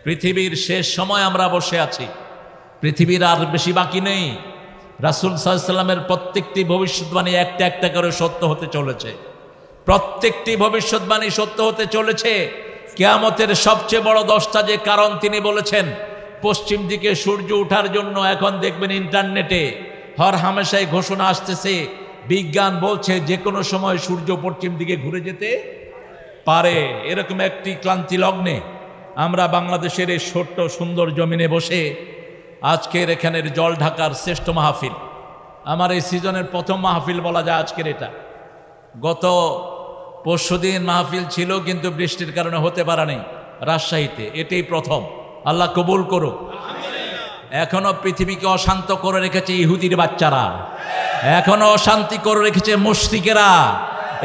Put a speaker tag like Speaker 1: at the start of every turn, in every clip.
Speaker 1: পৃথিবীর শেষ সময় আমরা বসে আছি, পৃথিবীর আর বেশি বাকি নেই। রাসূল সাল্লাল্লাহু আলাইহি ওয়াসাল্লামের প্রত্যেকটি ভবিষ্যৎবাণী একটা একটা করে সত্য হতে চলেছে, প্রত্যেকটি ভবিষ্যৎবাণী সত্য হতে চলেছে। কিয়ামতের সবচেয়ে বড় 10টা যে কারণ তিনি বলেছেন, পশ্চিম দিকে সূর্য ওঠার জন্য এখন দেখবেন ইন্টারনেটে হর হামেশাই ঘোষণা আসতেছে, বিজ্ঞান বলছে যে কোনো সময় সূর্য পশ্চিম দিকে ঘুরে যেতে পারে। এরকম একটি ক্লান্তি লগ্নে আমরা বাংলাদেশের এই ছোট্ট সুন্দর জমিনে বসে আজকের এখানের জল ঢাকার শ্রেষ্ঠ মাহফিল, আমার এই সিজনের প্রথম মাহফিল বলা যায় আজকের এটা। গত পরশুদিন মাহফিল ছিল কিন্তু বৃষ্টির কারণে হতে পারে নাই রাজশাহীতে, এটাই প্রথম। আল্লাহ কবুল করুক। এখনো পৃথিবীকে অশান্ত করে রেখেছে ইহুদির বাচ্চারা, এখনো অশান্তি করে রেখেছে মুশরিকেরা।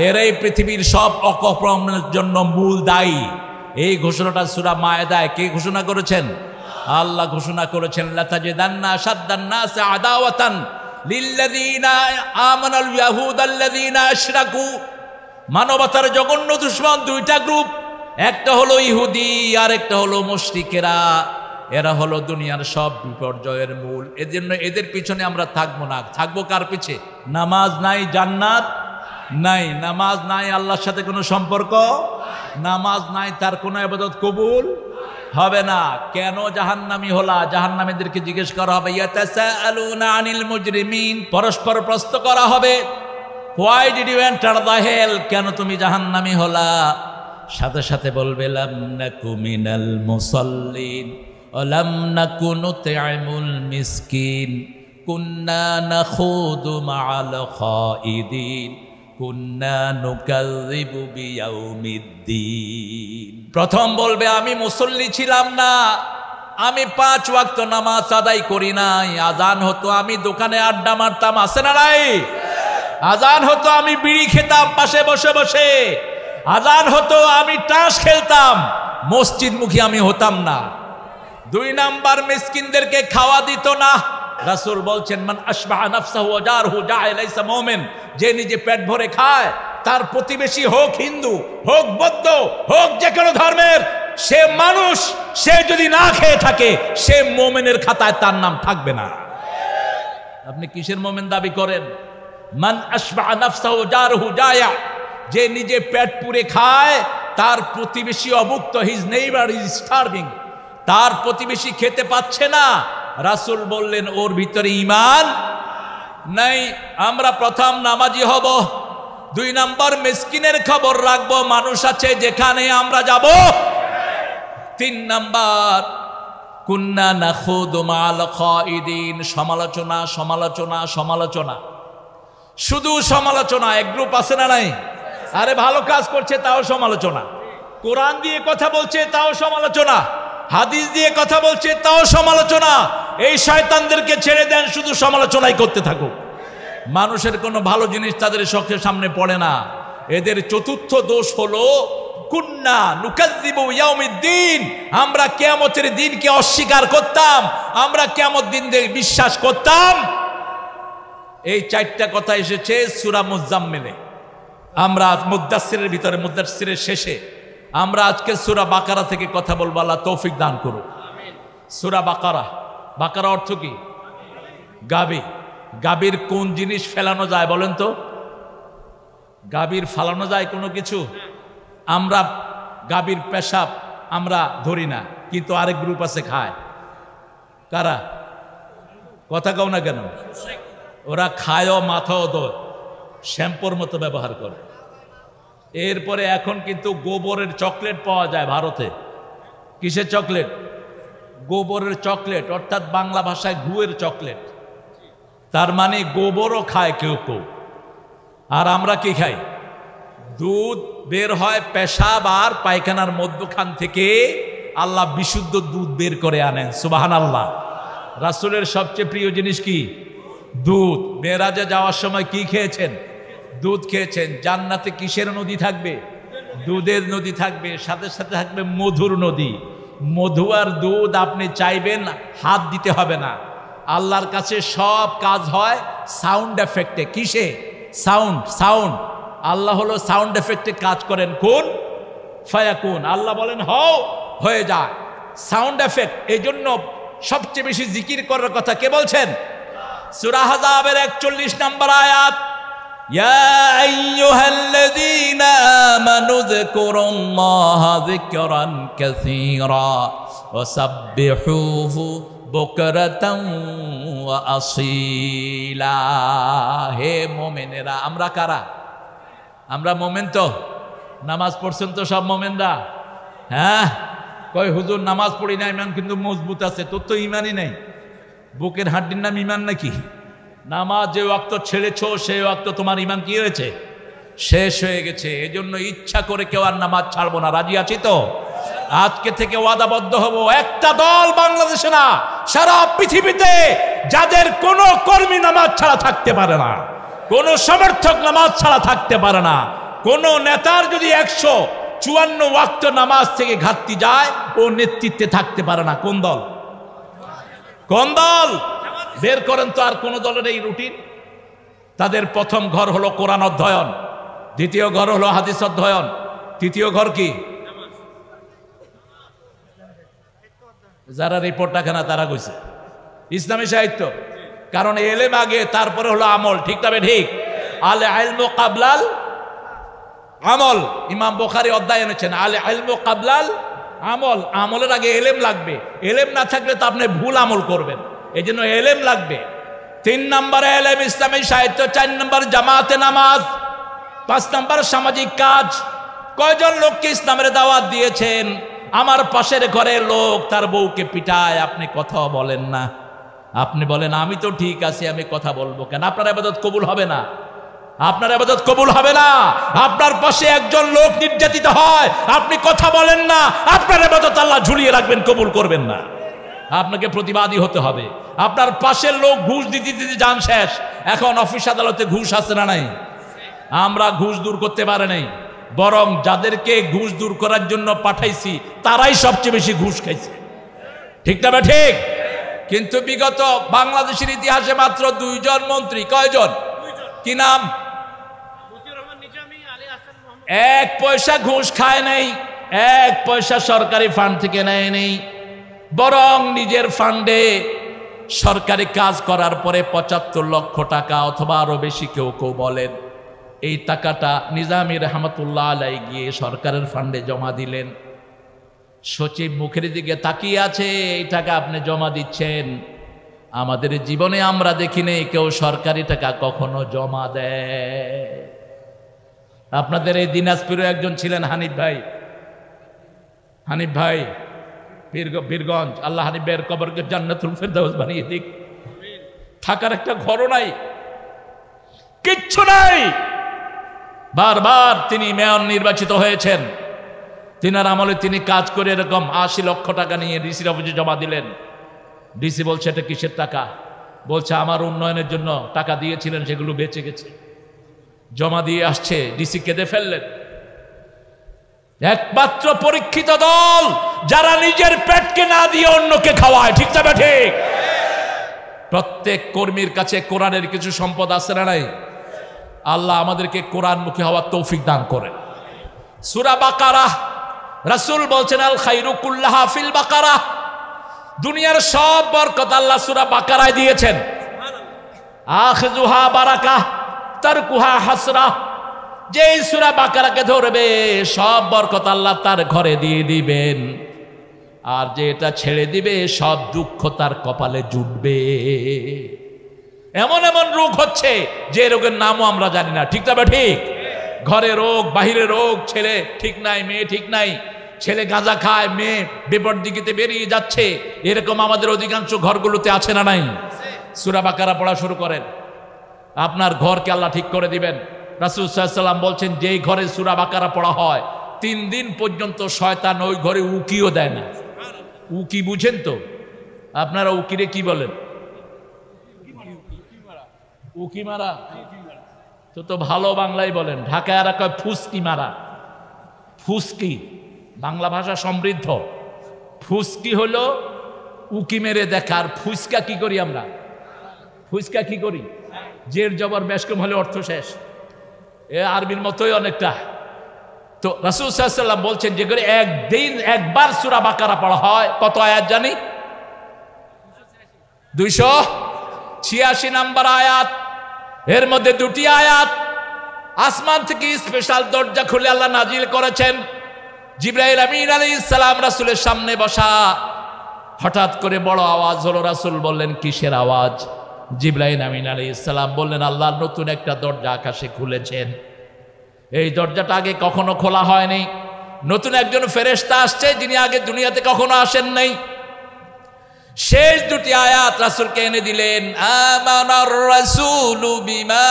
Speaker 1: এরাই পৃথিবীর সব অকর্মের জন্য মূল দায়ী। এই ঘোষণাটা সূরা মায়েদায় কে ঘোষণা করেছেন? আল্লাহ ঘোষণা করেছেন, লাতাজিদান্না আশাদ্দান নাসি আদাওয়াতান লিল্লাযীনা আমানুল ইয়াহুদাল্লাযীনা আশরাকু। মানবতার জঘন্য দুশমন দুইটা গ্রুপ, একটা হলো ইহুদি আর একটা হলো মুশরিকেরা। এরা হলো দুনিয়ার সব বিপর্যয়ের মূল। এজন্য এদের পিছনে আমরা থাকবো না। থাকবো কার পিছে? নামাজ নাই জান্নাত নাই, নামাজ নাই আল্লাহর সাথে কোনো সম্পর্ক, নামাজ নাই তার কোনো ইবাদত কবুল হবে না। কেন জাহান্নামী হলা? জাহান্নামীদেরকে জিজ্ঞেস করা হবে, ইয়াতাসাআলুনা আনিল মুজরিমিন, পরস্পর প্রশ্ন করা হবে, why did you enter the hell, কেন তুমি জাহান্নামী হলা? সাথে সাথে বলবে, লাম নাকু মিনাল মুসাল্লিন ওয়া লাম নাকু নুতঈমুল মিসকিন কুন্না নাখুদু মাআল খাইদিন কুন্না নুকাযযিবু বিয়াউমিদ্দিন। প্রথম বলবে, আমি মুসল্লি ছিলাম না, আমি 5 ওয়াক্ত নামাজ আদায় করি নাই। আজান হতো আমি দোকানে আড্ডা মারতাম, আছে না নাই? আজান হতো আমি বিড়ি খেতাম পাশে বসে বসে, আজান হতো আমি তাস খেলতাম, মসজিদমুখী আমি হতাম না। 2 নাম্বার, মিসকিনদেরকে খাওয়া দিত না। রাসূল বলছেন, মান আশবাহা নাফসাহু ওয়া জারহু জা'a লাইসা মুমিন, যে নিজে পেট ভরে খায় তার প্রতিবেশী হোক হিন্দু হোক বৌদ্ধ হোক যে কোনো ধর্মের, সে মানুষ, সে যদি না খেয়ে থাকে সে মুমিনের খাতায় তার নাম থাকবে না। আপনি কিসের মুমিন দাবি করেন? মান আশবাহা নাফসাহু জারহু জা'a, যে নিজে পেট পুরে খায় তার প্রতিবেশী অভুক্ত, হিজ নেইবার ইজ স্টার্ভিং, তার প্রতিবেশী খেতে পাচ্ছে না। রাসূল বললেন, ওর ভিতরে ঈমান নাই। আমরা প্রথম নামাজি হব। 2 নাম্বার, মিসকিনের খবর রাখবো, মানুষ আছে যেখানে আমরা যাব। 3 নাম্বার, কুন্না নাখুদু মাআল খাইদিন, সমালোচনা সমালোচনা সমালোচনা, শুধু সমালোচনা। এক গ্রুপ আছে না নাই? আরে ভালো কাজ করছে তাও সমালোচনা, কোরআন দিয়ে কথা বলছে তাও সমালোচনা, হাদিস দিয়ে কথা বলছে তাও সমালোচনা। এই শয়তানদেরকে ছেড়ে দেন, শুধু সমালোচনাই করতে থাকুক। মানুষের কোনো ভালো জিনিস তাদের চোখের সামনে পড়ে না। এদের চতুর্থ দোষ হলো কুন্না নুকাযযিবু ইয়াউমিদ্দিন, আমরা কিয়ামতের দিনকে অস্বীকার করতাম, আমরা কিয়ামত দিনকে বিশ্বাস করতাম। এই 4টা কথা এসেছে সূরা মুজাম্মিলে। আমরা মুদ্দাসসিরের ভিতরে, মুদ্দাসসিরের শেষে আমরা আজকে সূরা বাকারা থেকে কথা বলবো। আল্লাহ তৌফিক দান করুক। সূরা বাকারা, বাকারা অর্থ কি? গাবি। গাবির কোন জিনিস ফেলানো যায় বলেন তো? গাবির ফালানো যায় কোনো কিছু? আমরা গাবির পেশাব আমরা ধরি না, কিন্তু আরেক গ্রুপ আছে খায়। কারা? কথা কও না কেন? ওরা খায়ও, মাথাও দোয়, শ্যাম্পুর মতো ব্যবহার করে। এরপরে এখন কিন্তু গোবরের চকলেট পাওয়া যায় ভারতে। কিসের চকলেট? গোবরের চকলেট, অর্থাৎ বাংলা ভাষায় গুয়ের চকলেট। তার মানে গোবরও খায় কেউ কেউ। আর আমরা কি খাই? দুধ বের হয় পেশাব আর পায়খানার মধ্যখান থেকে, আল্লাহ বিশুদ্ধ দুধ বের করে আনেন। সুবহানাল্লাহ। রাসূলের সবচেয়ে প্রিয় জিনিস কি? দুধ। মেরাজে যাওয়ার সময় কি খেয়েছেন? দুধ খেয়েছেন। জান্নাতে কিসের নদী থাকবে? দুধের নদী থাকবে, সাথে সাথে থাকবে মধুর নদী। মধু আর দুধ আপনি চাইবেন, হাত দিতে হবে না। আল্লাহর কাছে সব কাজ হয় সাউন্ড এফেক্টে। কিসে? সাউন্ড। সাউন্ড। আল্লাহ হলো সাউন্ড এফেক্টে কাজ করেন। কোন? ফায়াকুন। আল্লাহ বলেন হও, হয়ে যায়। Sound effect. এই জন্য সবচেয়ে বেশি জিকির করার কথা কে বলছেন? সূরা আহজাবের 41 নম্বর আয়াত, ইয়া আইয়ুহাল্লাযীনা আমানু যকুরুল্লাহা যিকরান কাসীরা ওয়া সাব্বিহুহু বুকরাতান ওয়া আসীলা। হে মুমিনেরা, আমরা কারা? আমরা মুমিন তো? নামাজ পড়ছেন তো সব মুমিনরা? হ্যাঁ, কই হুজুর নামাজ পড়ি না, ইমান কিন্তু মজবুত আছে। তোর তো ইমানই নাই। বুকের হাড্ডির নাম ইমান নাকি? নামাজ যে ওয়াক্ত ছেড়েছো সেই ওয়াক্ত তোমার ইমান কি হয়েছে? শেষ হয়ে গেছে। এজন্য ইচ্ছা করে কেউ আর নামাজ ছাড়বো না। রাজি আছি তো? আজকে থেকে ওয়াদাবদ্ধ হব, একটা দল বাংলাদেশে না সারা পৃথিবীতে যাদের কোনো কর্মী নামাজ ছাড়া থাকতে পারে না, কোনো সমর্থক নামাজ ছাড়া থাকতে পারে না, কোনো নেতার যদি 154 ওয়াক্ত নামাজ থেকে ঘাটতি যায় ও নেতৃত্বে থাকতে পারে না। কোন দল? কোন দল? বের করেন তো। আর কোন দলের এই রুটিন? তাদের প্রথম ঘর হলো কোরআন অধ্যয়ন, দ্বিতীয় ঘর হলো হাদিস অধ্যয়ন, তৃতীয় ঘর কি? যারা রিপোর্ট রাখে না তারা কইছে ইসলামী সাহিত্য। কারণ এলেম আগে, তারপরে হলো আমল। ঠিক তবে ঠিক? আল ইলমু কাবলাল আমল। ইমাম বুখারী অধ্যায় এনেছেন আল ইলমু কাবলাল আমল। আমলের আগে এলেম লাগবে। এলেম না থাকলে তো আপনি ভুল আমল করবেন। এই জন্য এলেম লাগবে। 3 নম্বরে এলেম ইসলামী সাহিত্য, 4 নম্বর জামাতে নামাজ, 5 নম্বর সামাজিক কাজ। কয়জন লোককে ইসলামের দাওয়াত দিয়েছেন? আমার পাশের ঘরের লোক তার বউকে পিটায়, আপনি কথা বলেন না। আপনি বলেন আমি তো ঠিক আছি, আমি কথা বলবো কেন? আপনার ইবাদত কবুল হবে না। আপনার ইবাদত কবুল হবে না। আপনার পাশে একজন লোক নির্যাতিত হয়, আপনি কথা বলেন না, আপনার ইবাদত আল্লাহ ঝুলিয়ে রাখবেন, কবুল করবেন না। আপনাকে প্রতিবাদী হতে হবে। আপনার পাশের লোক ঘুষ দিতে দিতে যান শেষ। এখন অফিস আদালতে ঘুষ আছে না নাই? আমরা ঘুষ দূর করতে পারি নাই, বরং যাদেরকে ঘুষ দূর করার জন্য পাঠাইছি তারাই সবচেয়ে বেশি ঘুষ খাইছে। ঠিক না ঠিক? কিন্তু বিগত বাংলাদেশের ইতিহাসে মাত্র 2 জন মন্ত্রী। কয়জন? কি নাম? 1 পয়সা ঘুষ খায় নাই, 1 পয়সা সরকারি ফান্ড থেকে নেয় নেই, বরং নিজের ফান্ডে সরকারি কাজ করার পরে 75 লক্ষ টাকা অথবা আরো বেশি কেউ কেউ বলেন, এই টাকাটা নিজামী রহমতুল্লাহ আলাই গিয়ে সরকারের ফান্ডে জমা দিলেন। সচিব মুখের দিকে তাকিয়ে আছে, এই টাকা আপনি জমা দিচ্ছেন। আমাদের জীবনে আমরা দেখি নেই কেউ সরকারি টাকা কখনো জমা দেয়। আপনাদের এই দিনাজপুরে একজন ছিলেন হানিফ ভাই, হানিফ ভাই বীরগঞ্জ। আল্লাহ হানিফ ভাইয়ের কবরকে জান্নাতুল ফেরদাউস বানিয়ে দিক। থাকার একটা ঘরও নাই, কিচ্ছু নাই। বারবার তিনি মেয়র নির্বাচিত হয়েছেন। তিনার আমলে তিনি কাজ করে এরকম 80 লক্ষ টাকা নিয়ে ডিসির অফিসে জমা দিলেন। ডিসি বলছে এটা কিসের টাকা? বলছে আমার উন্নয়নের জন্য টাকা দিয়েছিলেন, সেগুলো বেঁচে গেছে। জমা দিয়ে আসছে, ডিসি কেঁদে ফেললেন। একমাত্র পরীক্ষিত দল যারা নিজের পেটকে না দিয়ে অন্যকে খাওয়ায়। ঠিক না ঠিক? প্রত্যেক কর্মীর কাছে কোরআনের কিছু সম্পদ আছে না নাই? আল্লাহ আমাদেরকে কোরআনমুখী হওয়ার তৌফিক দান করেন। সূরা বাকারা, রাসূল বলছেন আল খায়রু কুল্লাহা ফিল বাকারা। দুনিয়ার সব বরকত আল্লাহ সূরা বাকারায় দিয়েছেন। আখিযুহা বারাকাহ তারকুহা হাসরা। যে সূরা বাকারাকে ধরবে সব বরকত আল্লাহ তার ঘরে দিয়ে দিবেন, আর যে এটা ছেড়ে দিবে সব দুঃখ তার কপালে জুটবে। এমন এমন রোগ হচ্ছে যে রোগের নামও আমরা জানি না। ঠিক না ঠিক? ঘরে রোগ, বাহিরে রোগ, ছেলে ঠিক নাই, মেয়ে ঠিক নাই, ছেলে গাঁজা খায়, মেয়ে বিপরদিকে বেরিয়ে যাচ্ছে। এরকম আমাদের অধিকাংশ ঘরগুলোতে আছে না নাই? সূরা বাকারা পড়া শুরু করেন, আপনার ঘরকে আল্লাহ ঠিক করে দিবেন। রাসূল সাল্লাল্লাহু আলাইহি ওয়াসাল্লাম বলছেন যেই ঘরে সূরা বাকারা পড়া হয় 3 দিন পর্যন্ত শয়তান ওই ঘরে উকিও দেয় না। উকি বুঝেন তো? আপনারা উকিরে কি বলেন? উকি মারা তো ভালো বাংলায় বলেন। ঢাকায় আর কয় ফুসকি মারা। ফুসকি বাংলা ভাষা সমৃদ্ধ। ফুসকি হলো উকি মেরে দেখার। ফুসকা কি করি আমরা? ফুসকা কি করি? জের জবর বেশকম হলে অর্থ শেষ। এ আরবির মতোই অনেকটা। তো রাসূল সাল্লাল্লাহু আলাইহি ওয়াসাল্লাম বলছেন যে করে একদিন একবার সূরা বাকারা পড়া হয়, কত আয়াত জানি? 286 নম্বর আয়াত। এর মধ্যে দুটি আয়াত আসমান থেকে স্পেশাল দরজা খুলে আল্লাহ নাজিল করেছেন। জিবরাইল আমিন আলাইহিস সালাম রাসূলের সামনে বসা, হঠাৎ করে বড় আওয়াজ হলো। রাসূল বললেন কিসের আওয়াজ? জিবরাইল আমিন আলাইহিস সালাম বললেন আল্লাহ নতুন একটা দরজা আকাশে খুলেছেন। এই দরজাটা আগে কখনো খোলা হয়নি। নতুন একজন ফেরেশতা আসছে যিনি আগে দুনিয়াতে কখনো আসেন নাই। শেষ দুটি আয়াত রাসূলকে এনে দিলেন। আমানার রাসূলু বিমা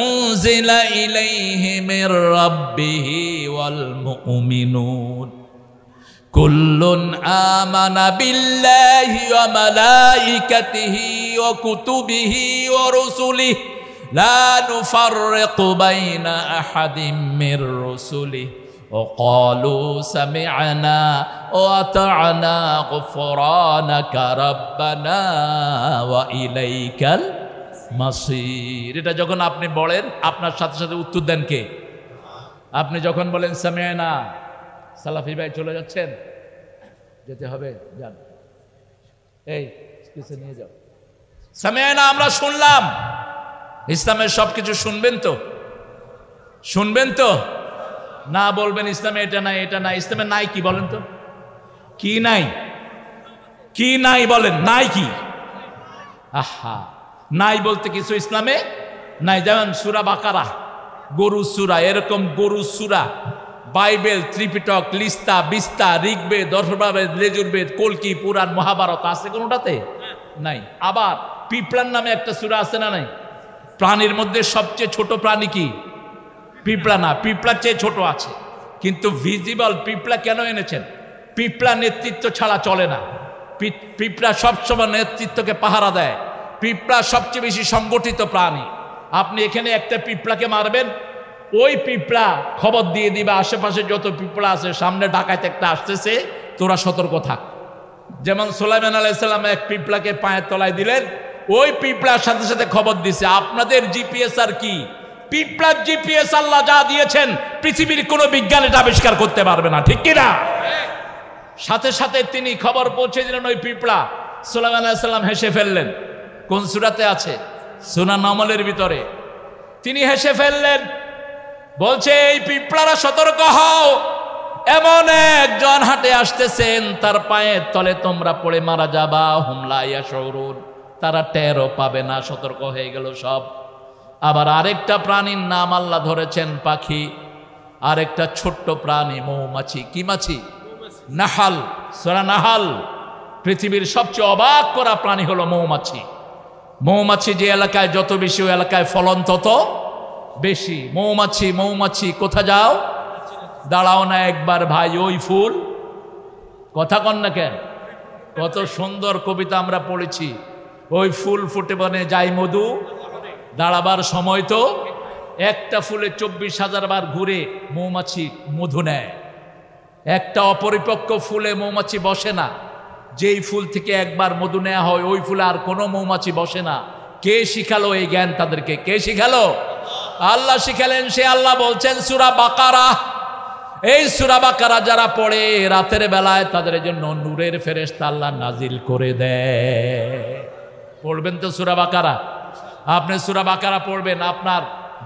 Speaker 1: উনজিলা ইলাইহি মির রাব্বিহি ওয়াল মুমিনুন কুল্লুন আমানা বিল্লাহি ওয়া মালাইকাতিহি ওয়া কুতুবিহি ওয়া রুসুলিহি লা নুফাররিকু বাইনা আহাদিম মির রুসুলিহি وقالوا سمعنا وأطعنا غفرانك ربنا وإليك المصير। এটা যখন আপনি বলেন আপনার সাথে সাথে উত্তর দেন কে? আপনি যখন বলেন সামি'না, সালাফি ভাই চলে যাচ্ছেন, যেতে হবে, যান, এই কিছু নিয়ে যাও। সামি'না আমরা শুনলাম। ইসলামের সবকিছু শুনবেন তো? শুনবেন তো? না বলবেন ইসলামে এটা নাই, এটা নাই। ইসলামে নাই কি বলেন তো? কি নাই? কি নাই বলেন? নাই কি? আহা, নাই বলতে কিছু ইসলামে নাই। যেমন সূরা বাকারা, গরু সূরা, এরকম গরু সূরা বাইবেল, ত্রিপিটক, লিস্তা, বিস্তা, ঋগ্বেদ, দশবেদ, লেজুরবেদ, কলকি, পুরাণ, মহাভারত আছে কোনোটাতে? নাই। আবার পিঁপড়ার নামে একটা সূরা আছে না নাই? প্রাণীর মধ্যে সবচেয়ে ছোট প্রাণী কি? পিঁপড়া না, পিঁপড়ার চেয়ে ছোট আছে। কিন্তু ভিজিবল পিঁপড়া কেন এনেছেন? পিঁপড়া নেতৃত্ব ছাড়া চলে না। পিঁপড়া সবসময় নেতৃত্বকে পাহারা দেয়। পিঁপড়া সবচেয়ে বেশি সংগঠিত প্রাণী। আপনি এখানে একটা পিঁপড়াকে মারবেন, ওই পিঁপড়া খবর দিয়ে দিবে আশেপাশে যত পিঁপড়া আছে, সামনে ডাকাত একটা আসতেছে, তোরা সতর্ক থাক। যেমন সুলাইমান আলাইহিস সালাম এক পিঁপড়াকে পায়ের তলায় দিলেন, ওই পিঁপড়ার সাথে সাথে খবর দিছে আপনাদের জিপিএস আর কি? পিঁপড়ার জিপিএস আল্লাহ যা দিয়েছেন পৃথিবীর কোনো বিজ্ঞান এটা আবিষ্কার করতে পারবে না, ঠিক কিনা? সাথে সাথে তিনি খবর পৌঁছে দিলেন ওই পিঁপড়া। সুলাইমান আলাইহিস সালাম হেসে ফেললেন। কোন সূরাতে আছে? সূরা নামলের ভিতরে। তিনি হেসে ফেললেন, বলছে এই পিঁপড়ারা সতর্ক হও, এমন একজন হাঁটে আসতেছেন, তার পায়ের তলে তোমরা পড়ে মারা যাবা। হুমলা ইয়াশউরুন, তারা টেরও পাবে না। সতর্ক হয়ে গেল সব। আবার আরেকটা প্রাণীর নাম আল্লাহ ধরেছেন পাখি, আরেকটা ছোট্ট প্রাণী মৌমাছি। কি মাছি? নাহাল, সূরা নাহাল। পৃথিবীর সবচেয়ে অবাক করা প্রাণী হলো মৌমাছি। মৌমাছি যে এলাকায় যত বেশি, ওই এলাকায় ফলন তত বেশি। মৌমাছি, মৌমাছি কোথা যাও? দাঁড়াও না একবার ভাই, ওই ফুল। কথা কন না কেন? কত সুন্দর কবিতা আমরা পড়েছি। ওই ফুল ফুটে বনে যাই মধু, দাঁড়াবার সময় তো একটা ফুলে 24,000 বার ঘুরে মৌমাছি মধু নেয়। একটা অপরিপক্ক ফুলে মৌমাছি বসে না। যেই ফুল থেকে একবার মধু নেওয়া হয় ওই ফুলে আর কোনো মৌমাছি বসে না। কে শিখালো এই জ্ঞান তাদেরকে? কে শিখালো? আল্লাহ শিখালেন। সে আল্লাহ বলছেন সূরা বাকারা, এই সূরা বাকারা যারা পড়ে রাতের বেলায় তাদের জন্য নূরের ফেরেশতা আল্লাহ নাজিল করে দেয়। পড়বেন তো সূরা বাকারা? আপনি সূরা বাকারা পড়বেন, আপনার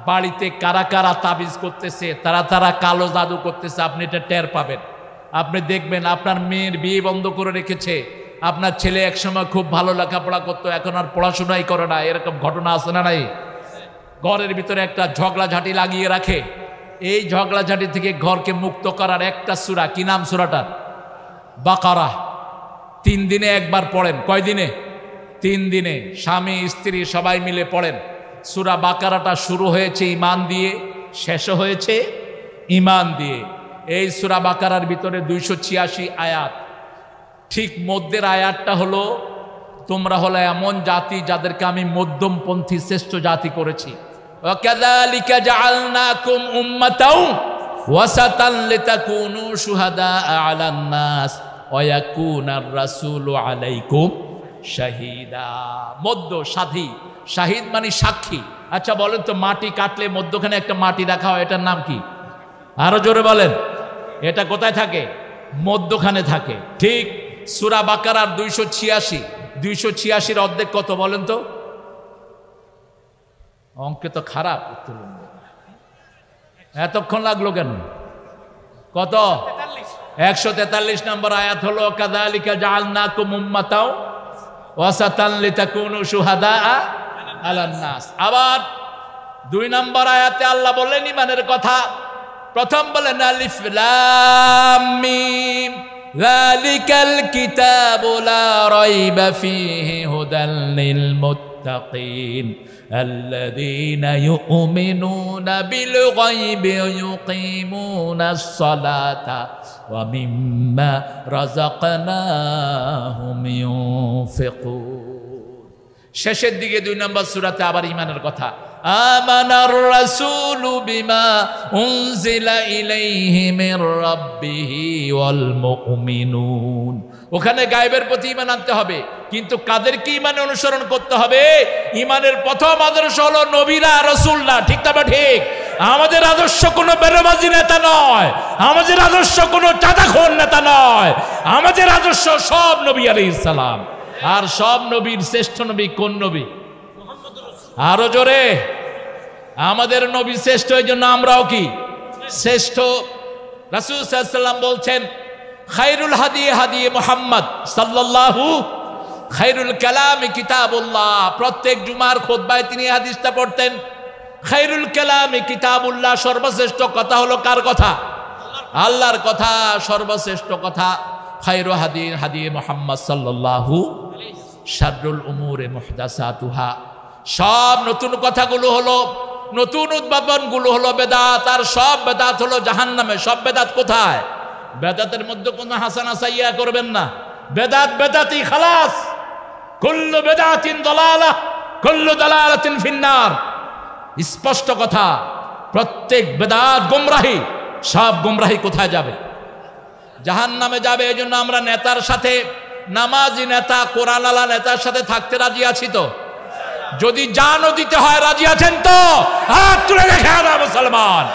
Speaker 1: বাড়িতে কারা কারা তাবিজ করতেছে, তারা কালো জাদু করতেছে, আপনি এটা টের পাবেন। আপনি দেখবেন আপনার মেয়ের বিয়ে বন্ধ করে রেখেছে, আপনার ছেলে একসময় খুব ভালো লেখাপড়া করতো, এখন আর পড়াশোনাই করে না। এরকম ঘটনা আছে না নাই? ঘরের ভিতরে একটা ঝগড়াঝাটি লাগিয়ে রাখে। এই ঝগড়াঝাটি থেকে ঘরকে মুক্ত করার একটা সূরা। কি নাম সূরাটার? বাকারা। 3 দিনে একবার পড়েন। কয় দিনে? 3 দিনে। স্বামী স্ত্রী সবাই মিলে পড়েন। সূরা বাকারাটা শুরু হয়েছে ঈমান দিয়ে, শেষ হয়েছে ঈমান দিয়ে। এই সূরা বাকারার ভিতরে 286 আয়াত। ঠিক মধ্যের আয়াতটা হলো, তোমরা হলো এমন জাতি যাদেরকে আমি মধ্যমপন্থী শ্রেষ্ঠ জাতি করেছি। ওয়াকাযালিকা জাআলনাকুম উম্মাতাও ওয়াসাতান লিতাকুনু শুহাদাআ আলান নাস ওয়া ইয়াকুনার রাসূলু আলাইকুম শাহিদা। মধ্য সাধী, শাহিদ মানে সাক্ষী। আচ্ছা বলেন তো, মাটি কাটলে মধ্যখানে একটা মাটি রাখা হয়, এটার নাম কি? আরো জোরে বলেন। এটা কোথায় থাকে? মধ্যখানে থাকে। ঠিক সূরা বাকারার 286 অর্ধেক কত বলেন তো? অঙ্কে তো খারাপ, এতক্ষণ লাগলো কেন? কত? 143 নম্বর আয়াত হলো কাযালিকা জাআলনাকুম উম্মাতাও ওয়াসাতান লিতাকুনু শুহাদা আলান নাস। আবার 2 নম্বর আয়াতে আল্লাহ বললেন ঈমানের কথা। প্রথম বলেন আলিফ লাম মিম যালিকাল কিতাবু লা রাইবা ফীহি হুদাল লিল মুত্তাকিন আল্লাযীনা ইউমিনুনা বিল গায়বি ইউকিমুনাস সালাতা ওয়া মিম্মা রাযাকনাহুম ইউনফিকুন। শেষের দিকে 2 নম্বর সূরাতে আবার ঈমানের কথা। আমানার রাসূলু বিমা উনজিলা ইলাইহি মির রাব্বিহি ওয়াল মুমিনুন। ওখানে গায়েবের প্রতি ঈমান আনতে হবে, কিন্তু কাদেরকে ঈমানে অনুসরণ করতে হবে? ঈমানের প্রথম আদর্শ হলো নবীরা, রাসূলরা। ঠিক না ঠিক? আমাদের আদর্শ কোনো বেরোবাজি নেতা নয়, আমাদের আদর্শ কোনো চাঁদাখোর নেতা নয়, আমাদের আদর্শ সব নবী আলাইহিস সালাম। আর সব নবীর শ্রেষ্ঠ নবী কোন নবী? আরো জোরে। আমাদের নবী শ্রেষ্ঠ, এই জন্য আমরাও কি শ্রেষ্ঠ। রাসূল সাল্লাল্লাহু আলাইহি ওয়াসাল্লাম বলছেন খায়রুল হাদি হাদি মুহাম্মদ সাল্লাল্লাহু, খায়রুল কালামি কিতাবুল্লাহ। প্রত্যেক জুমার খুতবায় তিনি হাদিসটা পড়তেন, খায়রুল কালামি কিতাবুল্লাহ। সর্বশ্রেষ্ঠ কথা হলো কার কথা? আল্লাহর কথা। সর্বশ্রেষ্ঠ কথা খায়রু হাদি হাদি মুহাম্মদ সাল্লাল্লাহু, শাররুল উমুরে মুহদাসাতুহা। সব নতুন কথাগুলো হলো, নতুন উদ্ভাবনগুলো হলো বেদাত, আর সব বেদাত হলো জাহান্নামে। সব বেদাত কোথায়? বেদাতের মধ্যে কোনো হাসানা সাইয়া করবেন না। বেদাত বেদাতি খালাস। কুল্লু বেদাতিন দালালাহ কুল্লু দালালাতিন ফিন্নার। স্পষ্ট কথা, প্রত্যেক বেদাত গোমরাহি। সব গোমরাহি কোথায় যাবে? জাহান্নামে যাবে। এই জন্য আমরা নেতার সাথে, নামাজি নেতা, কোরআনওয়ালা নেতার সাথে থাকতে রাজি আছি তো? যদি জানও দিতে হয় রাজি আছেন তো? হাত তুলে রেখে আনা মুসলমান।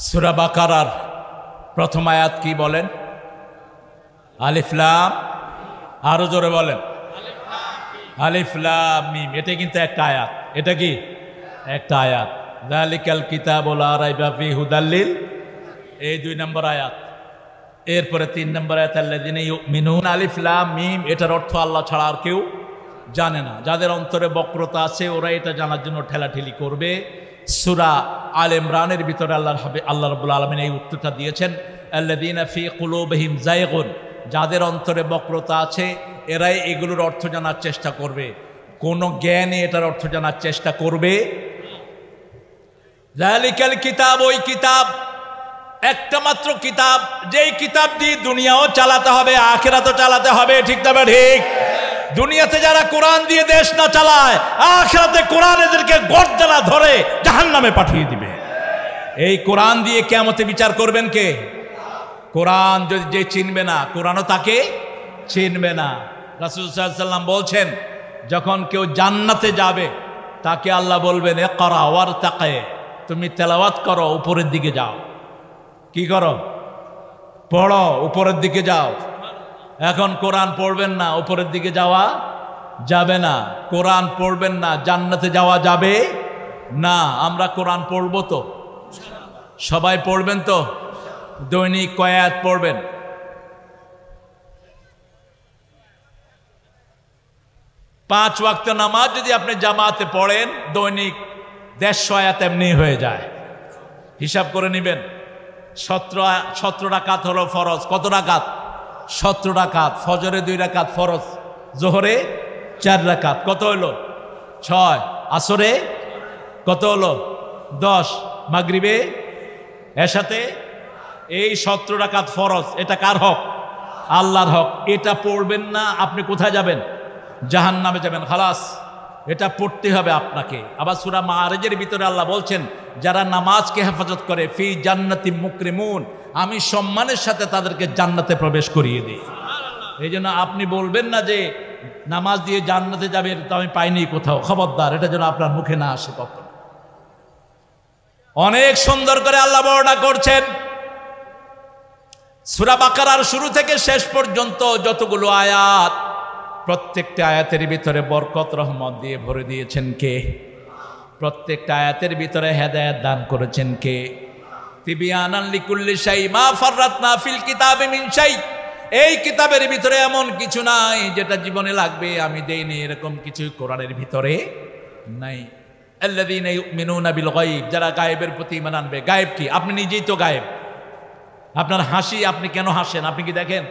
Speaker 1: সূরা বাকারার প্রথম আয়াত কি বলেন? আলিফ লাম। আরো জোরে বলেন আলিফ লাম মিম। এটা কিন্তু একটা আয়াত। এটা কি একটা আয়াত? যালিকাল কিতাবু লা রাইবা ফীহি হুদাল লিল, এই 2 নম্বর আয়াত। এরপরে 3 নম্বর আয়াত আল্লাযীনা ইউমিনুনা। আলিফ লাম মিম, এটার অর্থ আল্লাহ ছাড়া আর কেউ জানে না। যাদের অন্তরে বক্রতা আছে ওরা এটা জানার জন্য ঠেলাঠেলি করবে। সূরা আল ইমরানের ভিতরে আল্লাহ রাব্বুল আলামিন এই উত্তরটা দিয়েছেন, আল্লাযীনা ফী কুলুবিহিম যায়গুন। যাদের অন্তরে বক্রতা আছে এরাই এগুলোর অর্থ জানার চেষ্টা করবে, কোন জ্ঞানে এটার অর্থ জানার চেষ্টা করবে। যালিকাল কিতাব, ওই কিতাব, একটা মাত্র কিতাব, যেই কিতাব দিয়ে দুনিয়াও চালাতে হবে, আখিরাতও চালাতে হবে। ঠিক তবে ঠিক? দুনিয়াতে যারা কোরআন দিয়ে দেশ না চালায়, আখিরাতে কোরআন এদেরকে গর্দানা ধরে জাহান্নামে পাঠিয়ে দিবে। এই কোরআন দিয়ে কিয়ামতে বিচার করবেন কে? কোরআন যদি যে চিনবে না, কোরআনও তাকে চিনবে না। রাসূল সাল্লাল্লাহু আলাইহি ওয়াসাল্লাম বলছেন, যখন কেউ জান্নাতে যাবে তাকে আল্লাহ বলবেন ইকরা ওয়ারতাকি, তুমি তেলাওয়াত করো, উপরের দিকে যাও। কি করো? পড়ো, উপরের দিকে যাও। এখন কোরআন পড়বেন না, উপরের দিকে যাওয়া যাবে না। কোরআন পড়বেন না, জান্নাতে যাওয়া যাবে না। আমরা কোরআন পড়বো তো? সবাই পড়বেন তো? দৈনিক কয় আয়াত পড়বেন? 5 ওয়াক্ত নামাজ যদি আপনি জামাতে পড়েন, দৈনিক 150 আয়াত এমনি হয়ে যায়। হিসাব করে নেবেন। 17 রাকাত হলো ফরজ। কত রাকাত? 17 রাকাত, ফজরে 2 রাকাত ফরজ, জোহরে 4 রাকাত, কত হলো 6, আসরে কত হলো 10, মাগরিবে এশাতে এই 17 রাকাত ফরজ। এটা কার হক? আল্লাহর হক। এটা পড়বেন না আপনি কোথায় যাবেন? জাহান্নামে যাবেন। খালাস, এটা পড়তে হবে আপনাকে। আবার সূরা মাআরিজের ভিতরে আল্লাহ বলছেন, যারা নামাজকে হেফাজত করে ফি জান্নাতি মুকরিমুন, আমি সম্মানের সাথে তাদেরকে জান্নাতে প্রবেশ করিয়ে দিই। এই জন্য আপনি বলবেন না যে নামাজ দিয়ে জান্নাতে যাবে, এটা তো আমি পাইনি কোথাও। খবরদার, এটা যেন আপনার মুখে না আসে কখনো। অনেক সুন্দর করে আল্লাহ বর্ণনা করছেন সূরা বাকারার শুরু থেকে শেষ পর্যন্ত যতগুলো আয়াত, প্রত্যেকটা আয়াতের ভিতরে বরকত রহমত দিয়ে ভরে দিয়েছেন কে? প্রত্যেকটা আয়াতের ভিতরে হেদায়েত দান করেছেন কে? তিবিয়ানান লিকুল্লি শাই মা ফাররাতনা ফিল কিতাবি মিন শাই। এই কিতাবের ভিতরে এমন কিছু নাই যেটা জীবনে লাগবে আমি দেইনি, এরকম কিছু কোরআনের ভিতরে নাই। আল্লাযীনা ইউমিনুনা বিল গায়ব, যারা গায়েবের প্রতি ঈমান আনবে। গায়েব কি? আপনি নিজেই তো গায়েব। আপনার হাসি, আপনি কেন হাসেন? আপনি কি দেখেন?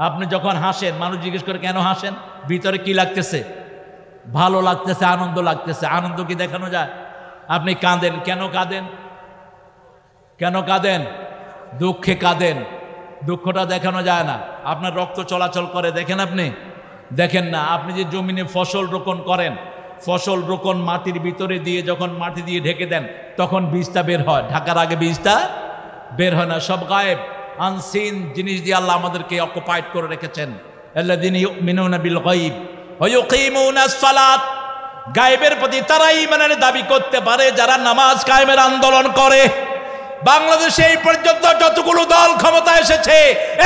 Speaker 1: আপনি যখন হাসেন, মানুষ জিজ্ঞেস করে কেন হাসেন? ভিতরে কি লাগতেছে? ভালো লাগতেছে, আনন্দ লাগতেছে। আনন্দ কি দেখানো যায়? আপনি কাঁদেন, কেন কাঁদেন? কেন কাঁদেন? দুঃখে কাঁদেন, দুঃখটা দেখানো যায় না। আপনার রক্ত চলাচল করে, দেখেন আপনি? দেখেন না। আপনি যে জমিনে ফসল রোপণ করেন, ফসল রোপণ মাটির ভিতরে দিয়ে যখন মাটি দিয়ে ঢেকে দেন, তখন বীজটা বের হয়। ঢাকার আগে বীজটা বের হয় না। সব গায়েব, আনসিন জিনিস দিয়ে আল্লাহ আমাদেরকে অকুপাইড করে রেখেছেন। আল্লাযীনা ইউমিনুনা বিল গায়ব ওয়া ইউকিমুনাস সালাত। গায়েবের প্রতি তারাই ঈমানের দাবি করতে পারে যারা নামাজ কায়েমের আন্দোলন করে। বাংলাদেশে এই পর্যন্ত যতগুলো দল ক্ষমতা এসেছে,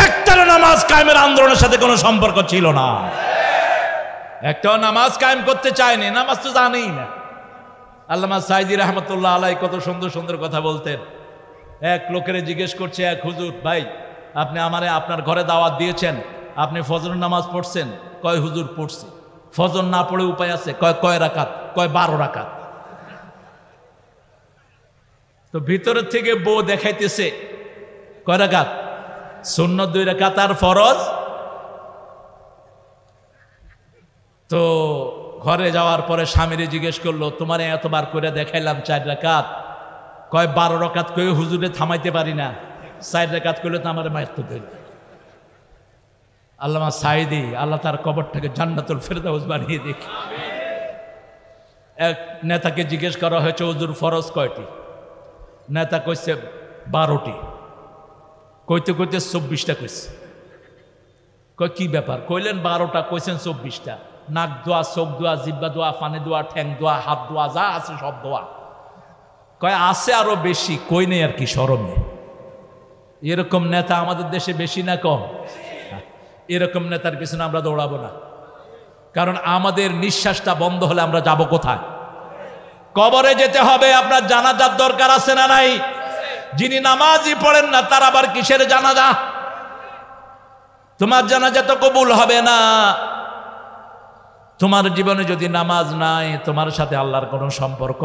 Speaker 1: একটার নামাজ কায়েমের আন্দোলনের সাথে কোনো সম্পর্ক ছিল না। একটাও নামাজ কায়েম করতে চায়নি, নামাজ তো জানেই না। আল্লামা সাইদি রহমতুল্লাহ আলাইহি কত সুন্দর সুন্দর কথা বলতেন। এক লোকের জিজ্ঞেস করছে, এক হুজুর, ভাই আপনি আমারে আপনার ঘরে দাওয়াত দিয়েছেন, আপনি ফজর নামাজ পড়ছেন? কয় হুজুর পড়ছি। ফজর না পড়ে উপায় আছে? কয় রাকাত? 12 রাকাত। তো ভিতরের থেকে বউ দেখাইতেছে কয় রাকাত? সুন্নত 2 রাকাত আর ফরজ। তো ঘরে যাওয়ার পরে স্বামীরে জিজ্ঞেস করলো, তোমারে এতবার করে দেখাইলাম 4 রাকাত, কয় 12 রাকাত, কয়ে হুজুরে থামাইতে পারি না, 4 রাকাত করলে তো আমার মায়ের তো দেয়। আল্লামা সাইদি, আল্লাহ তার কবরটাকে জান্নাতুল ফেরদাউস বানিয়ে দেখি। এক নেতাকে জিজ্ঞেস করা হয়েছে, হুজুর ফরজ কয়টি? নেতা কইছে 12টি। কইতে কইতে 24টা কইছে। কয় কি ব্যাপার? কইলেন 12টা, কইছেন 24টা। নাক দোয়া, চোখ দোয়া, জিব্বা দোয়া, পানি দোয়া, ঠ্যাং দোয়া, হাত দোয়া, যা আছে সব দোয়া। কয় আছে আরো বেশি, কই নেই আর কি শরমে। এরকম নেতা আমাদের দেশে বেশি না কম? এরকম নেতার পিছনে আমরা দৌড়াবো না। কারণ আমাদের নিঃশ্বাসটা বন্ধ হলে আমরা যাব কোথায়? কবরে যেতে হবে। আপনার জানাজার দরকার আছে না নাই? যিনি নামাজই পড়েন না, তার আবার কিসের জানাজা? তোমার জানাজা তো কবুল হবে না। তোমার জীবনে যদি নামাজ নাই, তোমার সাথে আল্লাহর কোনো সম্পর্ক।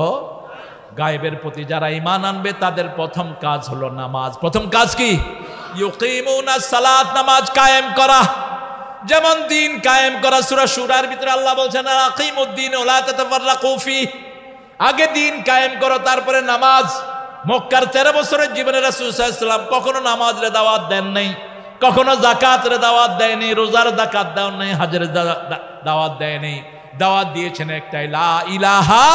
Speaker 1: গায়েবের প্রতি যারা ঈমান আনবে তাদের প্রথম কাজ হলো নামাজ। প্রথম কাজ কি? ইউকিমুনাস সালাত, নামাজ কায়েম করা। যেমন দিন কায়েম করা। সূরা শুরার ভিতরে আল্লাহ বলছেন, আকিমুদ্দিন ওয়া লা তাতাফাররাকু ফি। আগে দিন কায়েম করো, তারপরে নামাজ। মক্কার 13 বছরের জীবনে রাসূল সাল্লাল্লাহু আলাইহি ওয়াসাল্লাম কখনো নামাজের দাওয়াত দেন নাই, কখনো যাকাতের দাওয়াত দেয়নি, রোজার দাকাত দেন নাই, হজের দাওয়াত দেয়নি। দাওয়াত দিয়েছেন একটাই, লা ইলাহা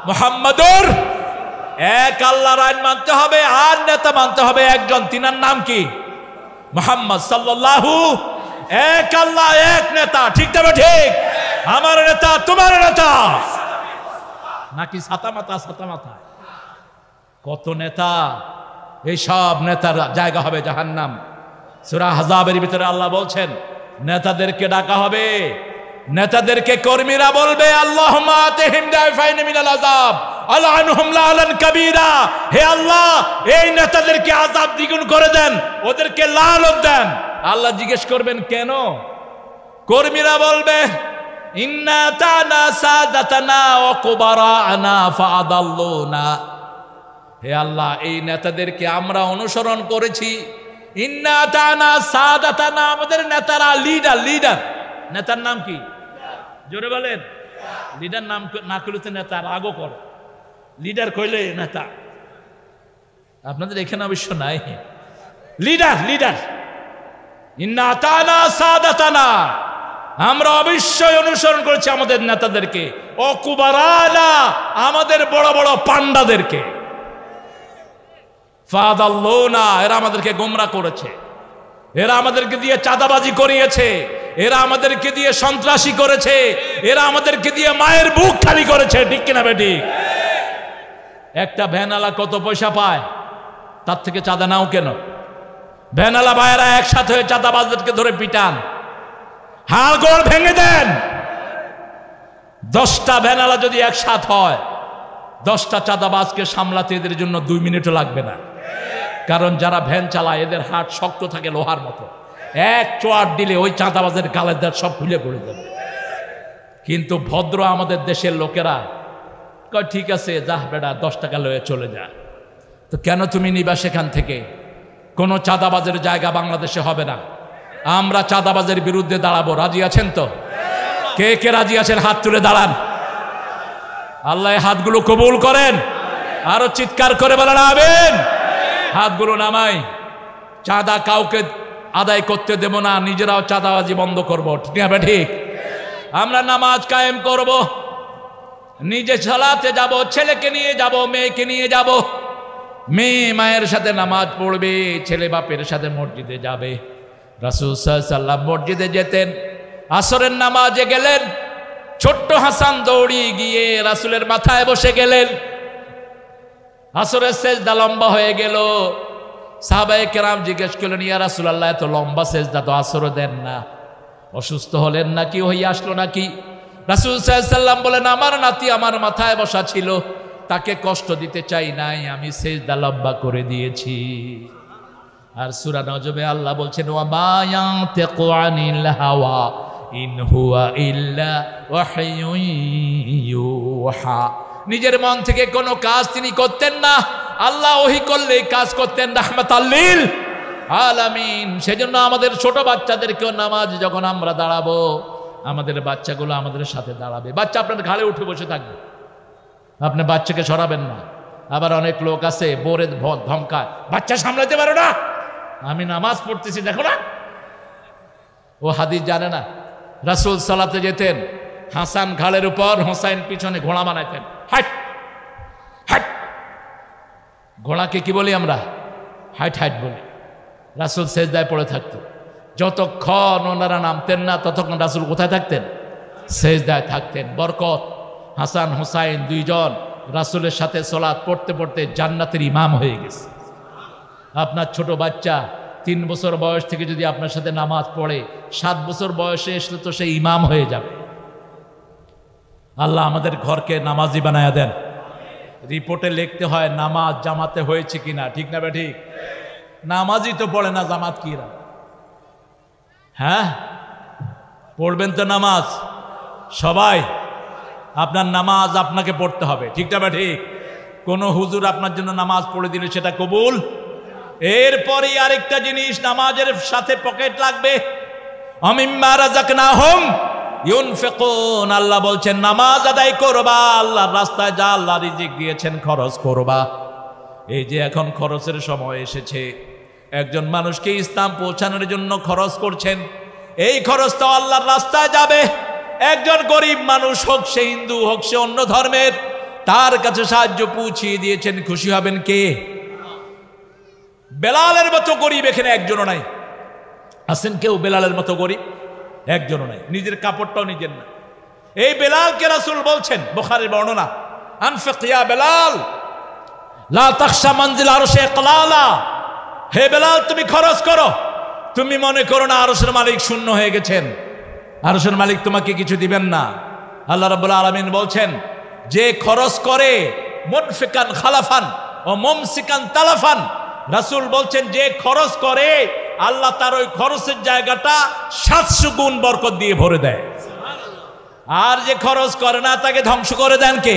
Speaker 1: মুহাম্মাদুর। এক আল্লাহর আইন মানতে হবে, আর নেতা মানতে হবে একজন। তিনার নাম কি? মুহাম্মদ সাল্লাল্লাহু। এক আল্লাহ, এক নেতা। ঠিক তবে ঠিক? আমার নেতা, তোমার নেতা নাকি ছাতা মাথা? কত নেতা! এই সব নেতার জায়গা হবে জাহান্নাম। সূরা আহজাবের ভিতরে আল্লাহ বলছেন, নেতাদেরকে ডাকা হবে। নেতাদেরকে কর্মীরা বলবে, আল্লাহুম্মা আতিহিম দাইফাইন মিনাল আযাব আলআনহুম লাআনান কাবীরা। হে আল্লাহ, এই নেতাদেরকে আযাব দ্বিগুণ করে দেন, ওদেরকে লানত দেন। আল্লাহ জিজ্ঞেস করবেন কেন? কর্মীরা বলবে, ইন্না তানা সাদাতানা ওয়া কুবারানা ফাআদাল্লুনা। হে আল্লাহ, এই নেতাদেরকে আমরা অনুসরণ করেছি, ইন্না আতানা সাদাতানা, আমাদের নেতারা, লিডার, লিডার, নেতার নাম কি? জোরে বলেন। লিডার নাম না করলে তো নেতা রাগও করে, লিডার কইলে নেতা। আপনাদের এখানে অবশ্য নাই লিডার, লিডার। ইন্না আতানা সাদাতানা, আমরা অবশ্যই অনুসরণ করেছি আমাদের নেতাদেরকে, ও কুবারানা, আমাদের বড় বড় পান্ডাদেরকে। ফাদাল্লানা, এরা আমাদেরকে গোমরা করেছে, এরা আমাদেরকে দিয়ে চাঁদাবাজি করিয়েছে, এরা আমাদেরকে দিয়ে সন্ত্রাসী করেছে, এরা আমাদেরকে দিয়ে মায়ের বুক খালি করেছে। ঠিক কিনা বেটি? একটা ভ্যানালা কত পয়সা পায়, তার থেকে চাঁদা নাও কেন? ভ্যানালা ভাইয়েরা একসাথে হয়ে চাঁদাবাজদেরকে ধরে পিটান, হাড়গোড় ভেঙে দেন। 10টা ভ্যানালা যদি একসাথ হয়, 10টা চাঁদাবাজকে সামলাতে এদের জন্য 2 মিনিটও লাগবে না। কারণ যারা ভ্যান চালায় এদের হাত শক্ত থাকে লোহার মতো, এক চোয়াট দিলে ওই চাঁদাবাজের গালের দাঁত সব খুলে পড়ে যাবে। কিন্তু ভদ্র আমাদের দেশের লোকেরা কয় ঠিক আছে, যা বেটা 10 টাকা লয়ে চলে যা। তো কেন তুমি নিবা সেখান থেকে? কোনো চাঁদাবাজের জায়গা বাংলাদেশে হবে না। আমরা চাঁদাবাজের বিরুদ্ধে দাঁড়াবো। রাজি আছেন তো? কে কে রাজি আছেন হাত তুলে দাঁড়ান। আল্লাহ হাতগুলো কবুল করেন। আরো চিৎকার করে বলেন আমিন। হাতগুলো নামাই। চাঁদা কাউকে আদায় করতে দেব না, নিজেরাও চাঁদাবাজি বন্ধ করব। ঠিক আছে? ঠিক। আমরা নামাজ কায়েম করব, নিজে সালাতে যাব, ছেলেকে নিয়ে যাব, মেয়েকে নিয়ে যাব। মেয়ে মায়ের সাথে নামাজ পড়বে, ছেলে বাপের সাথে মসজিদে যাবে। রাসূল সাল্লাল্লাহু আলাইহি ওয়াসাল্লাম মসজিদে যেতেন, আসরের নামাজে গেলেন, ছোট্ট হাসান দৌড়িয়ে গিয়ে রাসূলের মাথায় বসে গেলেন। আসরের সেজদা লম্বা হয়ে গেল। সাহাবায়ে কেরাম জিজ্ঞেস করলেন, ইয়া রাসূলুল্লাহ, এত লম্বা সেজদা তো আসরও দেন না, অসুস্থ হলেন নাকি, হয়ে আসলো নাকি? রাসূল সাল্লাল্লাহু আলাইহি ওয়াসাল্লাম বলেন, আমার নাতি আমার মাথায় বসা ছিল, তাকে কষ্ট দিতে চাই নাই, আমি সেজদা লম্বা করে দিয়েছি। আর সূরা নজমে আল্লাহ বলছেন, ওয়া মা ইয়ানতিকু আনিল হাওয়া ইন হুয়া ইল্লা ওয়াহয়ুন ইউহা। নিজের মন থেকে কোনো কাজ তিনি করতেন না, আল্লাহ ওহী করলে কাজ করতেন রাহমাতাল লিল আলামিন। সেজন্য আমাদের ছোট বাচ্চাদেরকেও নামাজ যখন আমরা দাঁড়াবো, আমাদের বাচ্চাগুলো আমাদের সাথে দাঁড়াবে। বাচ্চা আপনার ঘাড়ে উঠে বসে থাকবে, আপনি বাচ্চাকে সরাবেন না। আবার অনেক লোক আছে বোরে ধমকায়, বাচ্চা সামলাতে পারো না, আমি নামাজ পড়তেছি দেখো না। ও হাদিস জানে না। রাসূল সালাতে যেতেন, হাসান ঘাড়ের উপর, হোসাইন পিছনে ঘোড়া বানাইতেন। হাইট হাইট, ঘোড়াকে কি বলি আমরা? হাইট হাইট বলি। রাসূল সেজদায় পড়ে থাকতো। যতক্ষণ ওনারা নামতেন না, ততক্ষণ রাসূল কোথায় থাকতেন? সেজদায় থাকতেন। বরকত, হাসান হোসাইন দুইজন রাসূলের সাথে সালাত পড়তে পড়তে জান্নাতের ইমাম হয়ে গেছে। আপনার ছোট বাচ্চা 3 বছর বয়স থেকে যদি আপনার সাথে নামাজ পড়ে, 7 বছর বয়সে আসলে তো সে ইমাম হয়ে যাবে। আল্লাহ আমাদের ঘরকে নামাজি বানায়া দেন। রিপোর্টে লিখতে হয় নামাজ জামাতে হয়েছে কিনা। ঠিক না ঠিক? নামাজই তো পড়ে না, জামাত কিরা? হ্যাঁ, পড়বেন তো নামাজ সবাই। আপনার নামাজ আপনাকে পড়তে হবে। ঠিক না ঠিক? কোনো হুজুর আপনার জন্য নামাজ পড়ে দিলে সেটা কবুল। এরপরে আরেকটা জিনিস, নামাজের সাথে পকেট লাগবে। আমিম্মা রাযাকনাহুম ইউনফিকুন। আল্লাহ বলছেন নামাজ আদায় করবা, আল্লাহর রাস্তায় যা আল্লাহ রিজিক দিয়েছেন খরচ করবা। এই যে এখন খরচের সময় এসেছে, একজন মানুষকে ইসলাম পৌঁছানোর জন্য খরচ করছেন, এই খরচ তো আল্লাহর রাস্তায় যাবে। একজন গরিব মানুষ, হোক সে হিন্দু হোক সে অন্য ধর্মের, তার কাছে সাহায্য পৌঁছিয়ে দিয়েছেন, খুশি হবেন কে? বেলালের মতো গরিব এখানে একজনও নাই। আছেন কেউ বেলালের মতো গরিব? একজনও নাই। নিজের কাপড়টাও নিজের না। এই বেলালকে রাসূল বলছেন, বুখারীর বর্ণনা, আনফিক ইয়া বেলাল লা তাখশা মানজিল আরশে ইকলালা। হে বেলাল, তুমি খরচ করো, তুমি মনে করো না আরশের মালিক শূন্য হয়ে গেছেন, আরশের মালিক তোমাকে কিছু দিবেন না। আল্লাহ রাব্বুল আলামিন বলছেন, যে খরচ করে মুনফিকান খালাফান ও মুমসিকান তালাফান। রাসূল বলছেন, যে খরচ করে আল্লাহ তার ওই খরচের জায়গাটা 700 গুণ বরকত দিয়ে ভরে দেয়। আর যে খরচ করে না তাকে ধ্বংস করে দেন কে?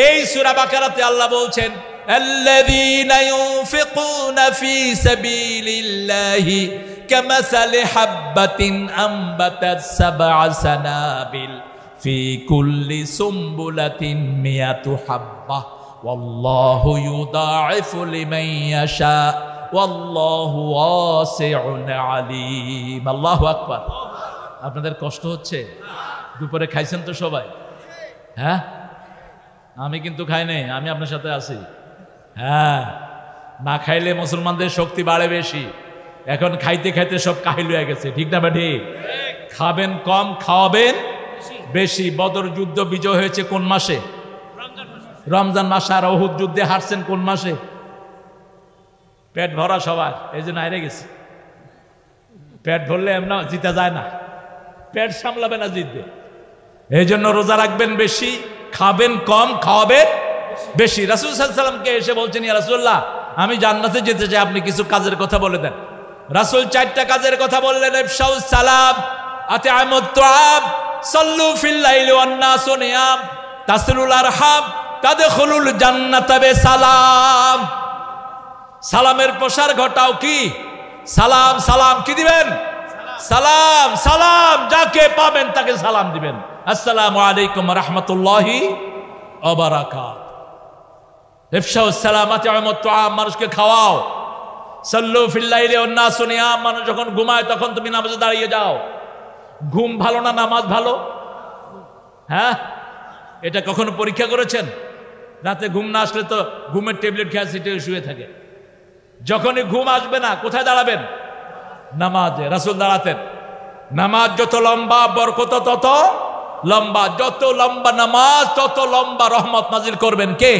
Speaker 1: এই সূরা বাকারাতে আল্লাহ বলছেন, الذين ينفقون في سبيل الله كمثل حبة أنبتت 7 سنابل في كل سنبلة 100 حبة والله يضاعف لمن يشاء والله واسع عليم الله أكبر আপনাদের কষ্ট হচ্ছে দুপুরে খাইছেন তো সবাই হ্যাঁ আমি কিন্তু খাই নাই আমি আপনার সাথে আছি হ্যাঁ না খাইলে মুসলমানদের শক্তি বাড়ে বেশি এখন খাইতে খাইতে সব কাহিল হয়ে গেছে ঠিক না বেঠি খাবেন কম খাওয়াবেন বেশি বদর যুদ্ধ বিজয় হয়েছে কোন মাসে রমজান মাসে আর উহুদ যুদ্ধে হারছেন কোন মাসে পেট ভরা সবার এই জন্য হারে গেছে পেট ভরলে এমন জিতা যায় না পেট সামলাবে না জিতবে এই জন্য রোজা রাখবেন বেশি খাবেন কম খাওয়াবেন বেশি রাসূল সাল্লাল্লাহু আলাইহি ওয়াসাল্লামকে এসে বলছেন ইয়া রাসূলুল্লাহ আমি জান্নাতে যেতে চাই আপনি কিছু কাজের কথা বলে দেন রাসূল 4টা কাজের কথা বললেন ইফশাউস সালাম আতিআমুত তুআম সাল্লু ফিল লাইলি ওয়ান নাসু নিয়াম তাসিলুল আরহাম তাদখুলুল জান্নাতা বিসালাম সালামের প্রসার ঘটাও কি সালাম সালাম কি দিবেন সালাম সালাম যাকে পাবেন তাকে সালাম দিবেন আসসালামু আলাইকুম ওয়া রাহমাতুল্লাহি ওয়া বারাকাতুহু ইফশাউস সালাম আতিআমুত তুআম মানুষকে খাওয়াও সাল্লু ফিল লাইলি ওয়ান নাসু নিয়াম মানুষ যখন ঘুমায় তখন তুমি নামাজে দাঁড়িয়ে যাও ঘুম ভালো না নামাজ ভালো হ্যাঁ এটা কখনো পরীক্ষা করেছেন রাতে ঘুম না আসলে তো ঘুমের ট্যাবলেট খেয়ে সিটে শুয়ে থাকে যখনই ঘুম আসবে না কোথায় দাঁড়াবেন নামাজে রাসূল দাঁড়াতেন নামাজ যত লম্বা বরকত তত লম্বা যত লম্বা নামাজ তত লম্বা রহমত নাজিল করবেন কে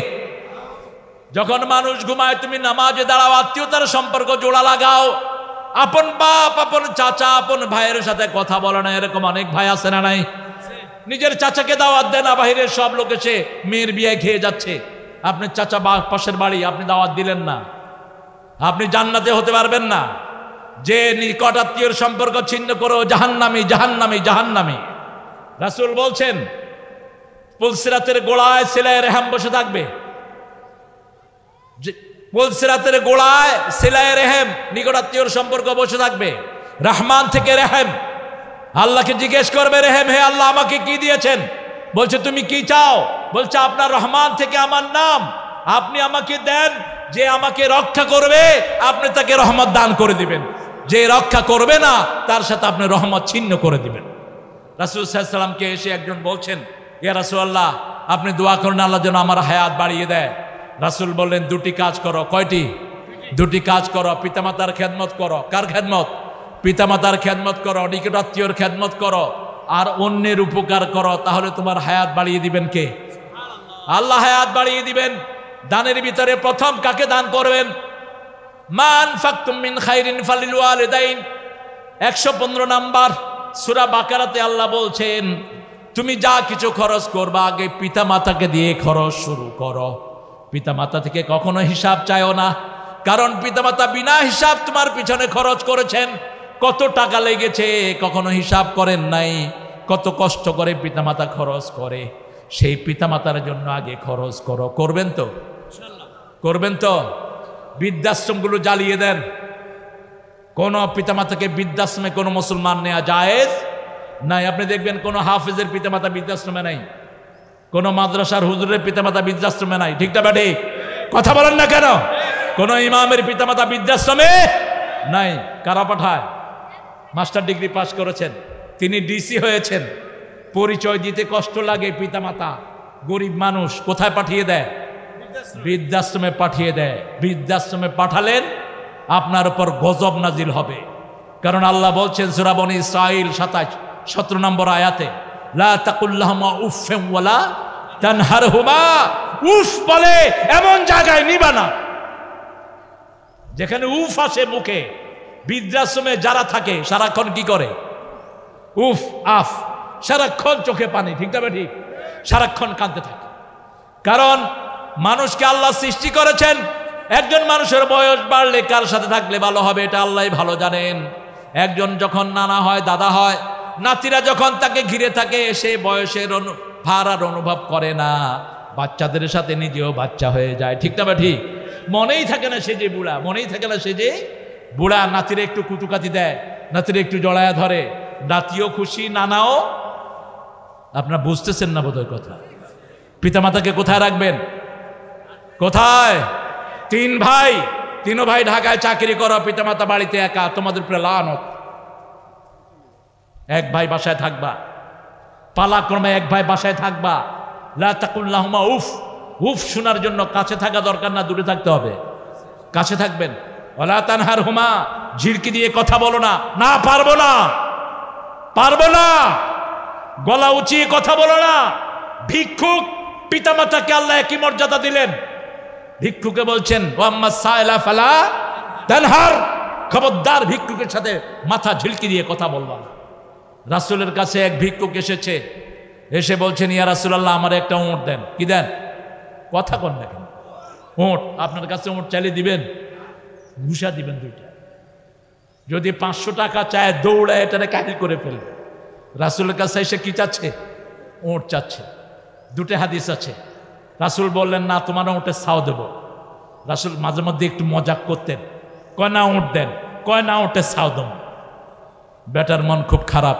Speaker 1: যখন মানুষ ঘুমায় তুমি নামাজে দাঁড়াও আত্মীয়তার সম্পর্ক জোড়া লাগাও আপন বাপ আপন চাচা আপন ভাইয়ের সাথে কথা বলে না এরকম অনেক ভাই আছে না নাই নিজের চাচাকে দাওয়াত দেন না বাইরের সব লোক এসে মেয়ের বিয়ে খেয়ে যাচ্ছে আপনি চাচা পাশের বাড়ি আপনি দাওয়াত দিলেন না আপনি জান্নাতে হতে পারবেন না যে নিকট আত্মীয়র সম্পর্ক ছিন্ন করো জাহান্নামী জাহান্নামী জাহান্নামী রাসূল বলছেন পুলসিরাতের গোড়ায় সিলায়ে রেহম বসে থাকবে পুলসিরাতের গোড়ায় সিলায়ে রেহম নিকট আত্মীয়র সম্পর্ক বসে থাকবে রহমান থেকে রেহম আল্লাহকে জিজ্ঞেস করবে রেহম হে আল্লাহ আমাকে কি দিয়েছেন বলছে তুমি কি চাও বলছে আপনার রহমান থেকে আমার নাম আপনি আমাকে দেন যে আমাকে রক্ষা করবে আপনি তাকে রহমত দান করে দিবেন যে রক্ষা করবে না তার সাথে আপনি রহমত ছিন্ন করে দিবেন রাসূল সাল্লাল্লাহু আলাইহি ওয়াসাল্লামকে এসে একজন বলছেন ইয়া রাসূলুল্লাহ আপনি দোয়া করেন আল্লাহ যেন আমার হায়াত বাড়িয়ে দেয় রাসূল বললেন দুটি কাজ করো কয়টি দুটি কাজ করো পিতামাতার খেদমত করো কার খেদমত পিতামাতার খেদমত করো নিকট আত্মীয়র খেদমত করো আর অন্যের উপকার করো তাহলে তোমার হায়াত বাড়িয়ে দিবেন কে আল্লাহ হায়াত বাড়িয়ে দিবেন দানের ভিতরে প্রথম কাকে দান করবেন মান ফাকতুম মিন খাইরিন ফালিল ওয়ালিদাইন 115 নাম্বার সূরা বাকারাতে আল্লাহ বলছেন তুমি যা কিছু খরচ করবা আগে পিতামাতাকে দিয়ে খরচ শুরু করো পিতামাতা থেকে কখনো হিসাব চাইও না কারণ পিতামাতা বিনা হিসাব তোমার পিছনে খরচ করেছেন কত টাকা লেগেছে কখনো হিসাব করেন নাই কত কষ্ট করে পিতামাতা খরচ করে সেই পিতামাতার জন্য আগে খরচ করো করবেন তো করবেন তো বৃদ্ধাশ্রমগুলো জ্বালিয়ে দেন কোন পিতামাতাকে বৃদ্ধাশ্রমে কোনো মুসলমান নেওয়া জায়েজ নাই আপনি দেখবেন কোন হাফেজের পিতামাতা বৃদ্ধাশ্রমে নাই কোন মাদ্রাসার হুজুরের পিতামাতা বৃদ্ধাশ্রমে নাই ঠিক না বেটি কথা বলেন না কেন কোন ইমামের পিতামাতা বৃদ্ধাশ্রমে নাই কারা পাঠায় মাস্টার ডিগ্রি পাস করেছেন তিনি ডিসি হয়েছেন পরিচয় দিতে কষ্ট লাগে পিতামাতা গরিব মানুষ কোথায় পাঠিয়ে দেয় বৃদ্ধাশ্রমে পাঠিয়ে দেয় বৃদ্ধাশ্রমে পাঠালেন আপনার উপর গজব নাজিল হবে কারণ আল্লাহ বলছেন সূরা বনী ইসরাঈল 17 নম্বর আয়াতে লা তাকুল্লাহুমা উফফিন ওয়ালা তানহারহুমা উফ বলে এমন জায়গায় নিবা না যেখানে উফ আসে মুখে বৃদ্ধাশ্রমে যারা থাকে সারাক্ষণ কি করে উফ আফ সারাক্ষণ চোখে পানি ঠিক না ঠিক সারাক্ষণ কাঁদতে থাকে কারণ মানুষকে আল্লাহ সৃষ্টি করেছেন একজন মানুষের বয়স বাড়লে কার সাথে থাকলে ভালো হবে এটা আল্লাহই ভালো জানেন একজন যখন নানা হয় দাদা হয় নাতিরা যখন তাকে ঘিরে থাকে সে বয়সের ভার আর অনুভব করে না বাচ্চাদের সাথে নিজেও বাচ্চা হয়ে যায়, ঠিক না বা ঠিক? মনেই থাকে না সে যে বুড়া, মনেই থাকে না সে যে বুড়া। নাতিরে একটু কুতুকাতি দেয়, নাতিরে একটু জড়ায়া ধরে, নাতিও খুশি, নানাও। আপনারা বুঝতেছেন না বোধহয় কথা। পিতামাতাকে কোথায় রাখবেন? কোথায়? তিন ভাই, তিনও ভাই ঢাকায় চাকরি করো, পিতামাতা বাড়িতে একা, তোমাদের উপরে লানত। এক ভাই বাসায় থাকবা, পালাক্রমে এক ভাই বাসায় থাকবা। লা তাকুল লাহুমা উফ, উফ শোনার জন্য কাছে থাকা দরকার না, দূরে থাকতে হবে। কাছে থাকবেন। ওয়ালা তানহারহুমা, ঝিড়কি দিয়ে কথা বলো না। না পারবো না, পারবো না, গলা উঁচিয়ে কথা বলো না। ভিক্ষুক, পিতামাতাকে আল্লাহ কি মর্যাদা দিলেন? ভিক্ষুকে বলছেন ওয়াম্মা সাইলা ফালা তানহার, খবরদার ভিক্ষুকের সাথে মাথা ঝিলকি দিয়ে কথা বলবা না। রাসূলের কাছে এক ভিক্ষুক এসেছে, এসে বলছেন ইয়া রাসূলুল্লাহ আমার একটা উট দেন। কি দেন? কথা কন না কেন? উট, আপনার কাছে উট চাইলে দিবেন? ঘুষা দিবেন দুইটা। যদি 500 টাকা চায় দৌড়ায় এটারে কাহিল করে ফেলবে। রাসূলের কাছে এসে কি চাচ্ছে? উট চাচ্ছে। দুটো হাদিস আছে। রাসূল বললেন না তোমার উটের ছাও দেব। রাসূল মাঝে মধ্যে একটু মজাক করতেন, কয় না উট দেন, কয় না উটের ছাও দেব। বেটার মন খুব খারাপ।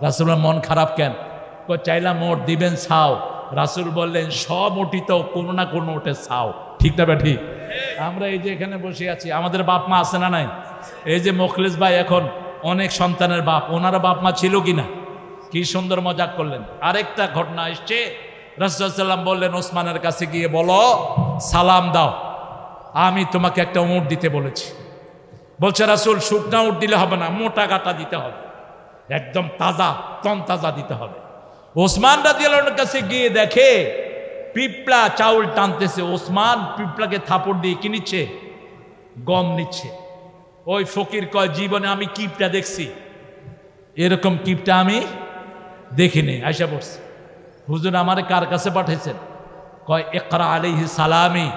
Speaker 1: রাসূলের মন খারাপ কেন? কয় চাইলাম উট দিবেন ছাও। রাসূল বললেন সব উঠি তো কোনো না কোনো উটের ছাও, ঠিক না ঠিক? আমরা এই যে এখানে বসে আছি, আমাদের বাপ মা আছে না নাই? এই যে মুখলেস ভাই এখন অনেক সন্তানের বাপ, ওনারা বাপ মা ছিল কিনা? কি সুন্দর মজাক করলেন। আরেকটা ঘটনা এসছে, রাসূল সাল্লাল্লাহু আলাইহি ওয়াসাল্লাম বললেন ওসমানের কাছে গিয়ে বলো সালাম দাও, আমি তোমাকে একটা উট দিতে বলেছি। বলছে রাসূল শুকনা উট দিলে হবে না, মোটা গাটা দিতে হবে, একদম তাজা তন তাজা দিতে হবে। ওসমান রাদিয়াল্লাহু আনহুর কাছে গিয়ে দেখে পিঁপড়া চাউল টানতেছে। ওসমান পিঁপড়াকে থাপড় দিয়ে কি নিচ্ছে? গম নিচ্ছে। ওই ফকির কয় জীবনে আমি কিপটা দেখছি, এরকম কিপটা আমি দেখিনি। আয়সা পড়ছে, হুজুর আমারে কার কাছে পাঠাইছেন? কয় ইকরা আলাইহি সালামি।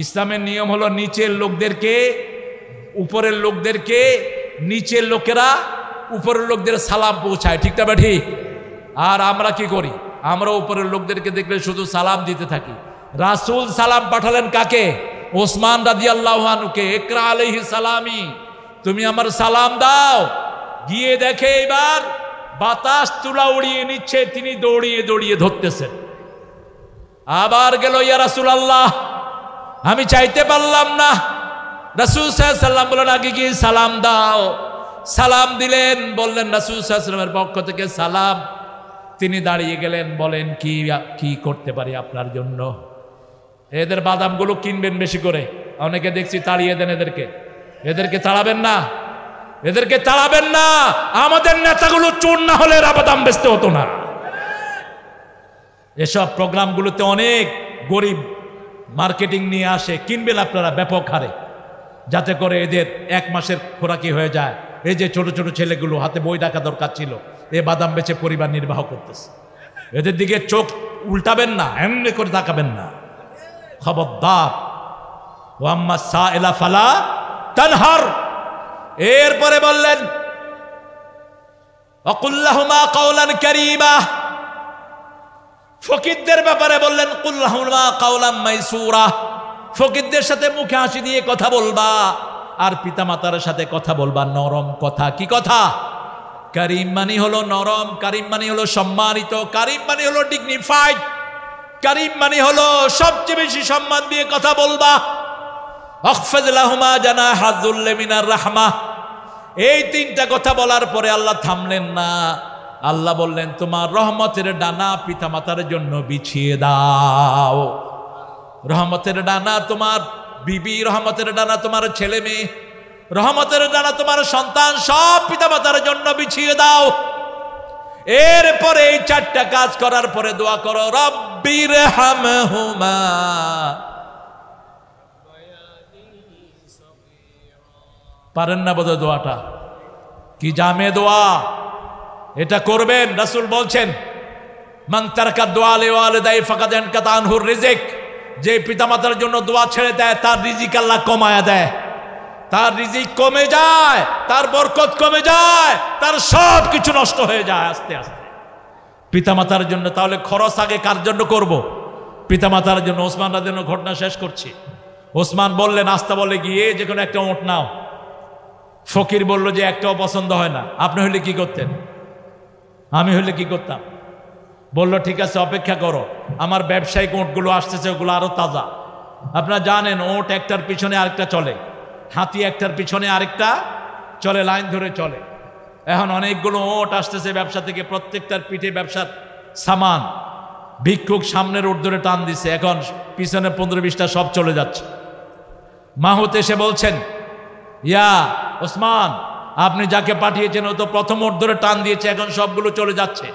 Speaker 1: ইসলামের নিয়ম হলো নিচের লোকদেরকে উপরের লোকদেরকে, নিচের লোকেরা উপরের লোকদের সালাম পৌঁছায়, ঠিক না ঠিক? আর আমরা কি করি? আমরা উপরের লোকদেরকে দেখলে শুধু সালাম দিতে থাকি। রাসূল সালাম পাঠালেন কাকে? ওসমান রাদিয়াল্লাহু আনহুকে। ইকরা আলাইহি সালামি, তুমি আমার সালাম দাও। গিয়ে দেখে এবার বাতাস তুলা উড়িয়ে নিচ্ছে, তিনি দৌড়িয়ে দৌড়িয়ে ধরতেছেন। আবার গেল ইয়া রাসূলুল্লাহ আমি চাইতে পারলাম না। রাসূল সাল্লাল্লাহু আলাইহি ওয়াসাল্লাম বললেন আগে গিয়ে সালাম দাও। সালাম দিলেন, বললেন রাসূল সাল্লাল্লাহু আলাইহি ওয়াসাল্লামের পক্ষ থেকে সালাম। তিনি দাঁড়িয়ে গেলেন, বলেন কি কি করতে পারি আপনার জন্য? এদের বাদামগুলো কিনবেন বেশি করে। অনেকে দেখছি তাড়িয়ে দেন এদেরকে। এদেরকে তাড়াবেন না, এদেরকে তাড়াবেন না। আমাদের নেতাগুলো চোর না হলে এরা বাদাম বেচতে হতো না। এসব প্রোগ্রামগুলোতে অনেক গরিব মার্কেটিং নিয়ে আসে, কিনবেন আপনারা ব্যাপক হারে, যাতে করে এদের 1 মাসের খোরাকি হয়ে যায়। এই যে ছোট ছোট ছেলেগুলো হাতে বই রাখা দরকার ছিল, এ বাদাম বেচে পরিবার নির্বাহ করতেছে। এদের দিকে চোখ উল্টাবেন না, এমনি করে তাকাবেন না, খবরদার। ওয়াম্মা সাইলা ফালা তানহার। এরপরে বললেন ওয়াকুল্লাহুমা কাওলান কারীমা। ফকিরদের ব্যাপারে বললেন কুল্লাহুমা কাওলাম মাইসুরা। ফকিরদের সাথে মুখে হাসি দিয়ে কথা বলবা, আর পিতামাতার সাথে কথা বলবা নরম কথা। কি কথা? কারীম মানে হলো নরম, কারীম মানে হলো সম্মানিত, কারীম মানে হলো ডিগনিফাইড, কারীম মানে হলো সবচেয়ে বেশি সম্মান দিয়ে কথা বলবা। আখফিদ লাহুমা জানাহা যুল্লি মিনার রাহমাহ। এই 3টা কথা বলার পরে আল্লাহ থামলেন না। আল্লাহ বললেন তোমার রহমতের ডানা পিতামাতার জন্য বিছিয়ে দাও। রহমতের ডানা তোমার বিবি, রহমতের ডানা তোমার ছেলে মেয়ে, রহমতের ডানা তোমার সন্তান, সব পিতামাতার জন্য বিছিয়ে দাও। এরপরে এই 4টা কাজ করার পরে দোয়া করো রব্বির হামহুমা। পারেন না বোধহয় দোয়াটা? কি জামে দোয়া, এটা করবেন। রাসূল বলছেন মান তারাকা দুআ লিওয়ালিদাই ফাকাদ আনকাতা আনহুর রিজিক। যে পিতামাতার জন্য দোয়া ছেড়ে দেয় তার রিজিক আল্লাহ কমায়া দেয়, তার রিজিক কমে যায়, তার বরকত কমে যায়, তার সব কিছু নষ্ট হয়ে যায় আস্তে আস্তে পিতামাতার জন্য। তাহলে খরচ আগে কার জন্য করব? পিতামাতার জন্য ওসমান রাদিয়াল্লাহু ঘটনা শেষ করছি। ওসমান বললেন, আস্তা বলে গিয়ে যে কোনো একটা ওট নাও। ফকির বলল যে একটাও পছন্দ হয় না। আপনি হলে কি করতেন? আমি হলে কি করতাম? বলল ঠিক আছে, অপেক্ষা করো, আমার ব্যবসায়িক ওটগুলো আসতেছে, ওগুলো আরো তাজা। আপনারা জানেন ওট একটার পিছনে আরেকটা চলে, হাতি একটার পিছনে আরেকটা চলে, লাইন ধরে চলে। এখন অনেকগুলো ওট আসতেছে ব্যবসা থেকে, প্রত্যেকটার পিঠে ব্যবসার সামান। ভিক্ষুক সামনের ওট ধরে টান দিছে, এখন পিছনে 15-20টা সব চলে যাচ্ছে। মাহুত এসে বলছেন, ইয়া ওসমান, আপনি যাকে পাঠিয়েছেন ও তো প্রথম ওট ধরে টান দিয়েছে, এখন সবগুলো চলে যাচ্ছে।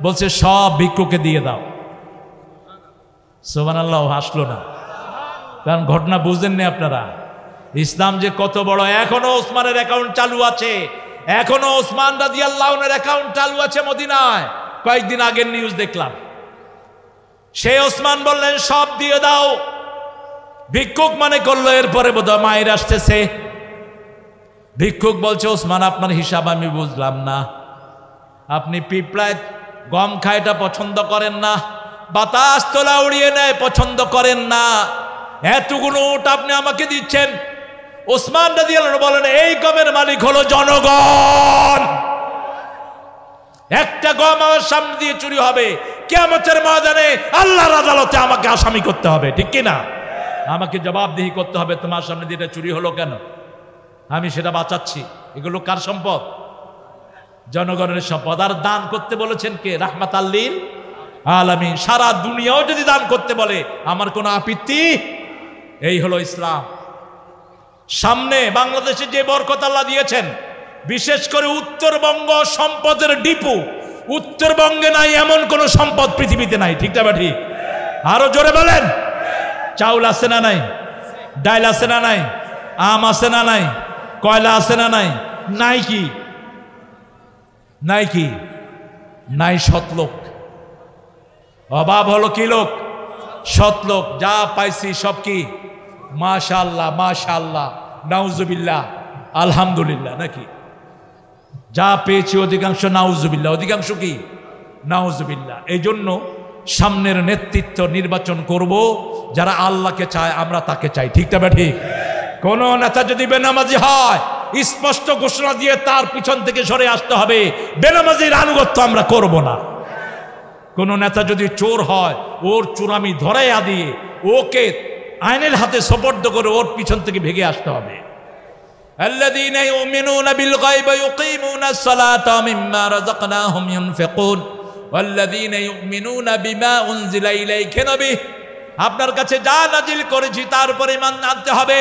Speaker 1: বলছে সব ভিক্ষুকে দিয়ে দাও। সুবহানাল্লাহ, হাসলো না, কারণ ঘটনা বুঝলেননি আপনারা। ইসলাম যে কত বড়। এখনো ওসমানের অ্যাকাউন্ট চালু আছে, এখনো ওসমান রাদিয়াল্লাহু আনহুর অ্যাকাউন্ট চালু আছে মদিনায়। কয়েকদিন আগের নিউজ দেখলাম, সেই ওসমান বললেন সব দিয়ে দাও। ভিক্ষুক মানে করলো এরপরে বোধহয় মায়ের আসতেছে। ভিক্ষুক বলছে, ওসমান আপনার হিসাব আমি বুঝলাম না, আপনি পিঁপড়ায় গম খায়টা পছন্দ করেন না, বাতাস তোলা উড়িয়ে নেয় পছন্দ করেন না, এতগুলো উট আপনি আমাকে দিচ্ছেন। ওসমান রাদিয়াল্লাহু আনহু বলেন, এই গমের মালিক হলো জনগণ। একটা গম আমার সামনে দিয়ে চুরি হবে, কিয়ামতের ময়দানে আল্লাহর আদালতে আমাকে আসামি করতে হবে, ঠিক কি না? আমাকে জবাবদিহি করতে হবে, তোমার সামনে দিয়ে এটা চুরি হলো কেন? আমি সেটা বাঁচাচ্ছি। এগুলো কার সম্পদ? জনগণের সম্পদ। আর দান করতে বলেছেন কে? রাহমাতাল লিল আলামিন। সারা দুনিয়াও যদি দান করতে বলে আমার কোনো আপত্তি। এই হলো ইসলাম। সামনে বাংলাদেশে যে বরকত আল্লাহ দিয়েছেন, বিশেষ করে উত্তরবঙ্গ সম্পদের ডিপু। উত্তরবঙ্গে নাই এমন কোন সম্পদ পৃথিবীতে নাই, ঠিক না? ঠিক। আরো জোরে বলেন। চাউল আছে না নাই? ডাল আছে না নাই? আম আছে না নাই? কয়লা আছে না নাই? নাই কি? নাই কি? নাই সৎলোক। অভাব হলো কি লোক? সৎলোক। যা পাইছি সব কি মাশাআল্লাহ, মাশাআল্লাহ, নাউজুবিল্লাহ, আলহামদুলিল্লাহ, নাকি? যা পেয়েছি অধিকাংশ নাউজুবিল্লাহ, অধিকাংশ কি নাউজুবিল্লাহ। এই জন্য সামনের নেতৃত্ব নির্বাচন করব যারা আল্লাহকে চায়, আমরা তাকে চাই, ঠিক না? ঠিক। কোন নেতা যদি বেনামাজি হয়, স্পষ্ট ঘোষণা দিয়ে তার পিছন থেকে সরে আসতে হবে। বেনামাজির আনুগত্য আমরা করব না। কোন নেতা যদি চোর হয়, ওর চুরামি ধরাইয়া দিয়ে ওকে আইনের হাতে সোপর্দ করে ওর পিছন থেকে ভেগে আসতে হবে। আল্লাযীনা ইউমিনুনা বিল গায়বি ইউকিমুনাস সালাতা ওয়া মিম্মা রাযাকনাহুম ইউনফিকুন ওয়াল্লাযীনা ইউমিনুনা বিমা উনজিলা ইলাইকা নবী, আপনার কাছে যা নাজিল করেছি তার উপরে ঈমান আনতে হবে।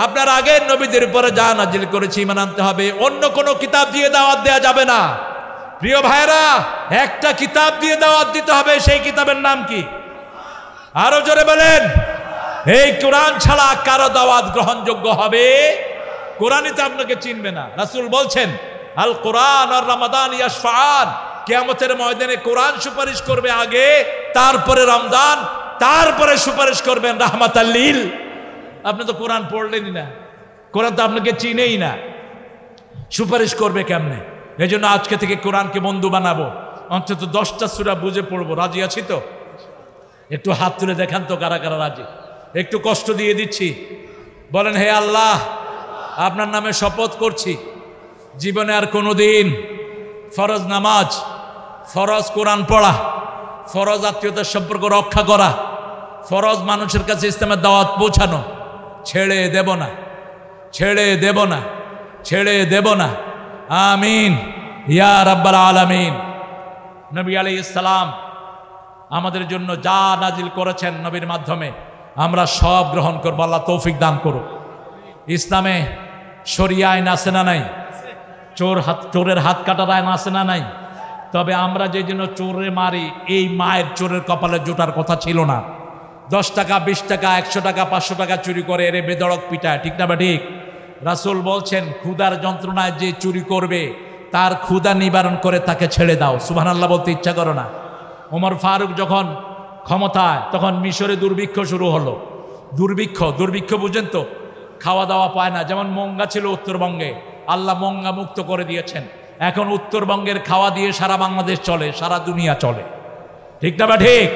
Speaker 1: আপনার আগের নবীদের উপরে যা নাজিল করেছি ঈমান আনতে হবে। অন্য কোনো কিতাব দিয়ে দাওয়াত দেওয়া যাবে না। প্রিয় ভাইরা, একটা কিতাব দিয়ে দাওয়াত দিতে হবে, সেই কিতাবের নাম কি? আরো জোরে বলেন। এই কোরআন ছাড়া কারো দাওয়াত গ্রহণযোগ্য হবে? কোরআনই তো আপনাকে চিনবে না। রাসূল বলছেন, আল কোরআন আর রমাদান ইয়াশফাআন, কিয়ামতের ময়দানে কোরআন সুপারিশ করবে আগে, তারপরে রমজান, তারপরে সুপারিশ করবেন রাহমাতাল লিল। আপনি তো কোরআন পড়লেনই না, কোরআন তো আপনাকে চিনেই না, সুপারিশ করবে কেমনে? এই জন্য আজকে থেকে কোরআনকে বন্ধু বানাবো, অন্তত 10টা সূরা বুঝে পড়বো। রাজি আছি তো? একটু হাত তুলে দেখান তো কারা কারা রাজি। একটু কষ্ট দিয়ে দিচ্ছি, বলেন, হে আল্লাহ, আপনার নামে শপথ করছি, জীবনে আর কোনোদিন ফরজ নামাজ, ফরজ কোরআন পড়া, ফরজ আত্মীয়তার সম্পর্ক রক্ষা করা, ফরজ মানুষের কাছে ইসলামের দাওয়াত পৌঁছানো ছেড়ে দেব না, ছেড়ে দেব না, ছেড়ে দেব না। আমিন ইয়া রাব্বাল আলামিন। নবী আলাইহিস সালাম আমাদের জন্য যা নাজিল করেছেন নবীর মাধ্যমে, আমরা সব গ্রহণ করব। আল্লাহ তৌফিক দান করুক। ইসলামে শরিয়া আইন আছে না নাই? চোরের হাত কাটার আইন আছে না নাই? তবে আমরা যে জন্য চোরে মারি, এই মায়ের চোরের কপালে জোটার কথা ছিল না। 10 টাকা, 20 টাকা, 100 টাকা, 500 টাকা চুরি করে এরে বেদড়ক পিটায়, ঠিক না? ঠিক। রাসূল বলছেন, ক্ষুধার যন্ত্রণায় যে চুরি করবে তার ক্ষুধা নিবারণ করে তাকে ছেড়ে দাও। সুবহানাল্লাহ বলতে ইচ্ছা করো না? ওমর ফারুক যখন ক্ষমতায়, তখন মিশরে দুর্ভিক্ষ শুরু হলো। দুর্ভিক্ষ বুঝেন তো? খাওয়া দাওয়া পায় না। যেমন মঙ্গা ছিল উত্তরবঙ্গে, আল্লাহ মঙ্গা মুক্ত করে দিয়েছেন। এখন উত্তরবঙ্গের খাওয়া দিয়ে সারা বাংলাদেশ চলে, সারা দুনিয়া চলে, ঠিক না? ঠিক।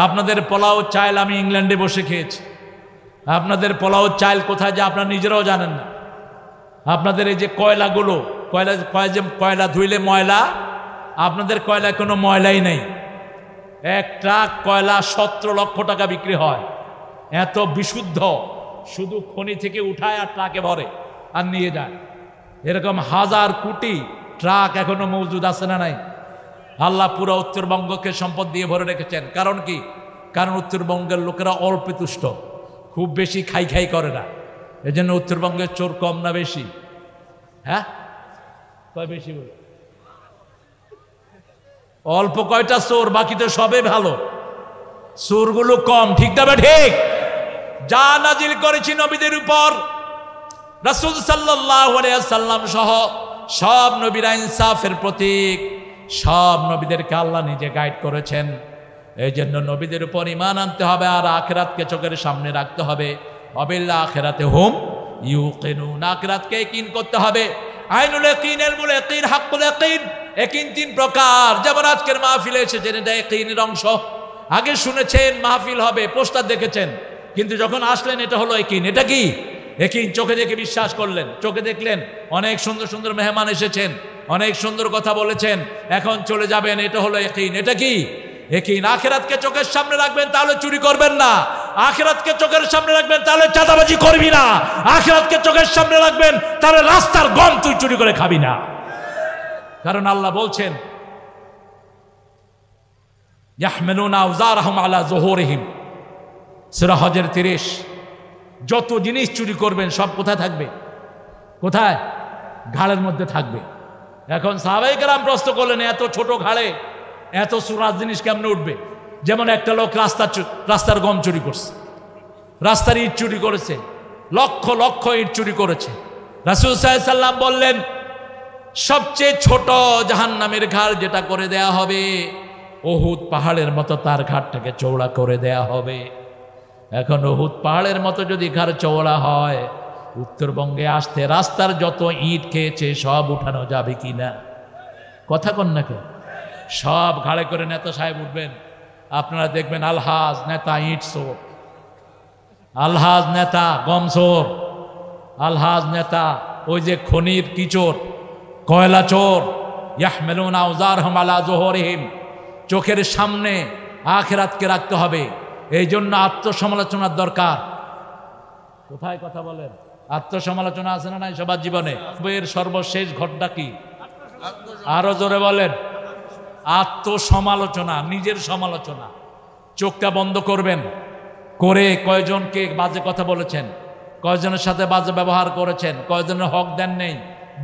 Speaker 1: আপনাদের পোলাও চাল আমি ইংল্যান্ডে বসে খেয়েছি। আপনাদের পোলাও চাল কোথায় যে আপনারা নিজেরাও জানেন না। আপনাদের এই যে কয়লাগুলো, কয়লা ধুইলে ময়লা, আপনাদের কয়লায় কোনো ময়লাই নেই। এক ট্রাক কয়লা 17 লক্ষ টাকা বিক্রি হয়। এত বিশুদ্ধ, শুধু খনি থেকে উঠায় আর ট্রাকে ভরে আর নিয়ে যায়। এরকম হাজার কোটি ট্রাক এখনো মজুদ আছে না নাই? আল্লাহ পুরো উত্তরবঙ্গকে সম্পদ দিয়ে ভরে রেখেছেন। কারণ কি? কারণ উত্তরবঙ্গের লোকেরা অল্প তুষ্ট, খুব বেশি খাই খাই করে না। এই জন্য উত্তরবঙ্গের চোর কম না বেশি? হ্যাঁ, কয় বেশি বলে? অল্প কয়টা চোর, বাকি তো সবে ভালো। চোরগুলো কম, ঠিক না? ঠিক। যা নাজিল করেছি নবীদের উপর, রাসূল সাল্লাল্লাহু আলাইহি ওয়াসাল্লাম সহ সব নবীরা ইনসাফের প্রতীক। সব নবীদেরকে আল্লাহ নিজে গাইড করেছেন। এই জন্য নবীদের উপর ঈমান আনতে হবে আর আখিরাতকে চোখের সামনে রাখতে হবে। অবিল আখিরাতে হুম ইউকিনুন, আখিরাতকে ইয়াকিন করতে হবে। আইনুল ইয়াকিন, ইলমুল ইয়াকিন, হাক্কুল ইয়াকিন। ইয়াকিন 3 প্রকার। যেমন আজকের মাহফিলে এসেছেন, এটা ইয়াকিনের অংশ। আগে শুনেছেন মাহফিল হবে, পোস্টার দেখেছেন, কিন্তু যখন আসলেন এটা হলো ইয়াকিন। এটা কি? ইয়াকিন। চোখে দেখে বিশ্বাস করলেন, চোখে দেখলেন অনেক সুন্দর সুন্দর মেহমান এসেছেন, অনেক সুন্দর কথা বলেছেন, এখন চলে যাবেন, এটা হলো ইয়াকিন। এটা কি? ইয়াকিন। আখিরাতকে চোখের সামনে রাখবেন, তাহলে চুরি করবেন না। আখিরাতকে চোখের সামনে রাখবেন, তাহলে চাঁদাবাজি করবি না। আখিরাতকে চোখের সামনে রাখবেন, তাহলে রাস্তার গম তুই চুরি করে খাবি না। কারণ আল্লাহ বলছেন, ইয়াহমিলুনা আওজারহুম আলা যুহুরিহিম, সূরা হজের 30। যত জিনিস চুরি করবেন সব কোথায় থাকবে? কোথায়? ঘাড়ের মধ্যে থাকবে। এখন সাহাবায়ে কেরাম প্রশ্ন করলেন, এত ছোট ঘাড়ে এত সুরাজ জিনিস কেমনে উঠবে? যেমন একটা লোক রাস্তার গম চুরি করছে, রাস্তার ইট চুরি করেছে, লক্ষ লক্ষ ইট চুরি করেছে। রাসূল সাল্লাল্লাহু আলাইহি ওয়াসাল্লাম বললেন, সবচেয়ে ছোট জাহান্নামের ঘাড় যেটা করে দেয়া হবে, উহুদ পাহাড়ের মতো তার ঘাড়টাকে চওড়া করে দেয়া হবে। এখন উহুদ পাহাড়ের মতো যদি ঘাড় চওড়া হয়, উত্তরবঙ্গে আসতে রাস্তার যত ইট খেয়েছে সব উঠানো যাবে কিনা? কথা কন না কেন? সব ঘাড়ে করে নেতা সাহেব উঠবেন, আপনারা দেখবেন আলহাজ নেতা ইট চোর, আলহাজ নেতা গম চোর, আলহাজ নেতা ওই যে খনির কি চোর, কয়লা চোর। ইয়াহমিলুনা আওজারহুম আলা যুহুরিহিম, চোখের সামনে আখিরাতকে রাখতে হবে। এই জন্য আত্মসমালোচনার দরকার। কোথায় কথা বলেন? আত্মসমালোচনা আছে না নাই সবার জীবনে? বইয়ের সর্বশেষ ঘটনা কি? আরো জোরে বলেন। আত্মসমালোচনা, নিজের সমালোচনা। চোখটা বন্ধ করবেন, করে কয়জনকে বাজে কথা বলেছেন, কয়জনের সাথে বাজে ব্যবহার করেছেন, কয়জনের হক দেন নেই,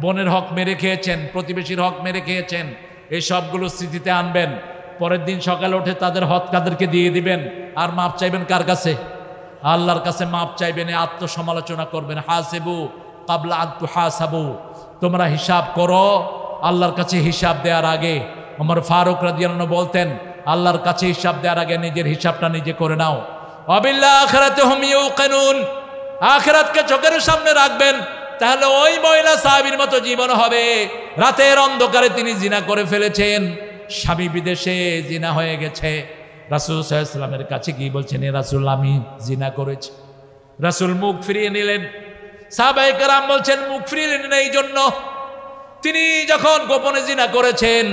Speaker 1: বোনের হক মেরে খেয়েছেন, প্রতিবেশীর হক মেরে খেয়েছেন, এই সবগুলো স্মৃতিতে আনবেন। পরের দিন সকালে উঠে তাদের হক কাদেরকে দিয়ে দিবেন, আর মাপ চাইবেন কার কাছে? আল্লাহর কাছে মাপ চাইবেন। আত্মসমালোচনা করবেন। হাসিবু কাবলা আন তুহাসাবু, তোমরা হিসাব করো আল্লাহর কাছে হিসাব দেওয়ার আগে। ওমর ফারুক রাদিয়াল্লাহু আনহু বলতেন, আল্লাহর কাছে হিসাব দেওয়ার আগে নিজের হিসাবটা নিজে করে নাও। ওয়াবিল আখিরাতি হুম ইউকিনুন, আখিরাতকে চোখের সামনে রাখবেন, তাহলে ওই মহিলা সাহাবীর মতো জীবন হবে। রাতের অন্ধকারে তিনি জিনা করে ফেলেছেন, স্বামী বিদেশে, জিনা হয়ে গেছে। রাসূল সাল্লাল্লাহু আলাইহি ওয়াসাল্লামের কাছে গিয়ে বলছেন, এ রাসূল আমি জিনা করেছি। রাসূল মুখ ফিরিয়ে নিলেন। সাহাবায়ে কেরাম বলছেন, মুখ ফিরিয়ে নিলেন এই জন্য, তিনি যখন গোপনে জিনা করেছেন,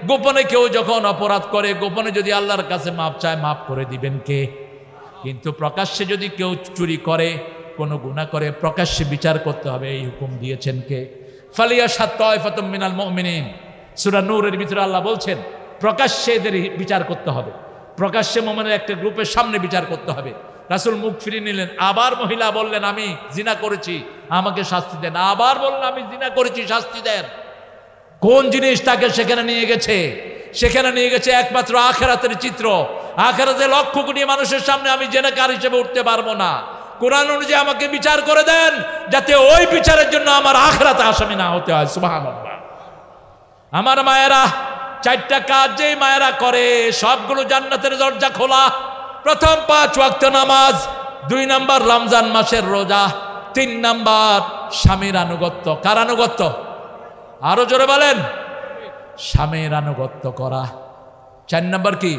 Speaker 1: গোপনে কেউ যখন অপরাধ করে, গোপনে যদি আল্লাহর কাছে মাপ চায়, মাপ করে দিবেন কে? কিন্তু প্রকাশ্যে যদি কেউ চুরি করে, কোনো গুনাহ করে, প্রকাশ্যে বিচার করতে হবে, এই হুকুম দিয়েছেন কে? ফালিয়াশহাদ তায়ফাতুম মিনাল মুমিনিন, সূরা নূরের ভিতরে আল্লাহ বলছেন প্রকাশ্যে এদের বিচার করতে হবে, প্রকাশ্যে মুমিনের একটা গ্রুপের সামনে বিচার করতে হবে। রাসূল মুখ ফিরিয়ে নিলেন। আবার মহিলা বললেন, আমি জিনা করেছি, আমাকে শাস্তি দেন। আবার বললেন, আমি জিনা করেছি, শাস্তি দেন। কোন জিনিস তাকে সেখানে নিয়ে গেছে? সেখানে নিয়ে গেছে একমাত্র আখিরাতের চিত্র। আখিরাতে লক্ষ কোটি মানুষের সামনে আমি জিনাকার হিসেবে উঠতে পারবো না। কোরআন অনুযায়ী আমাকে বিচার করে দেন, যাতে ওই বিচারের জন্য আমার আখিরাতে আসামি না হতে হয়। সুবহানাল্লাহ। আমার মায়েরা, 4টা কাজ যেই মায়েরা করে, সবগুলো জান্নাতের দরজা খোলা। প্রথম 5 ওয়াক্ত নামাজ, 2 নাম্বার রমজান মাসের রোজা, 3 নাম্বার স্বামীর আনুগত্য। কার আনুগত্য? আরো জোরে বলেন। স্বামীর আনুগত্য করা। 4 নাম্বার কি?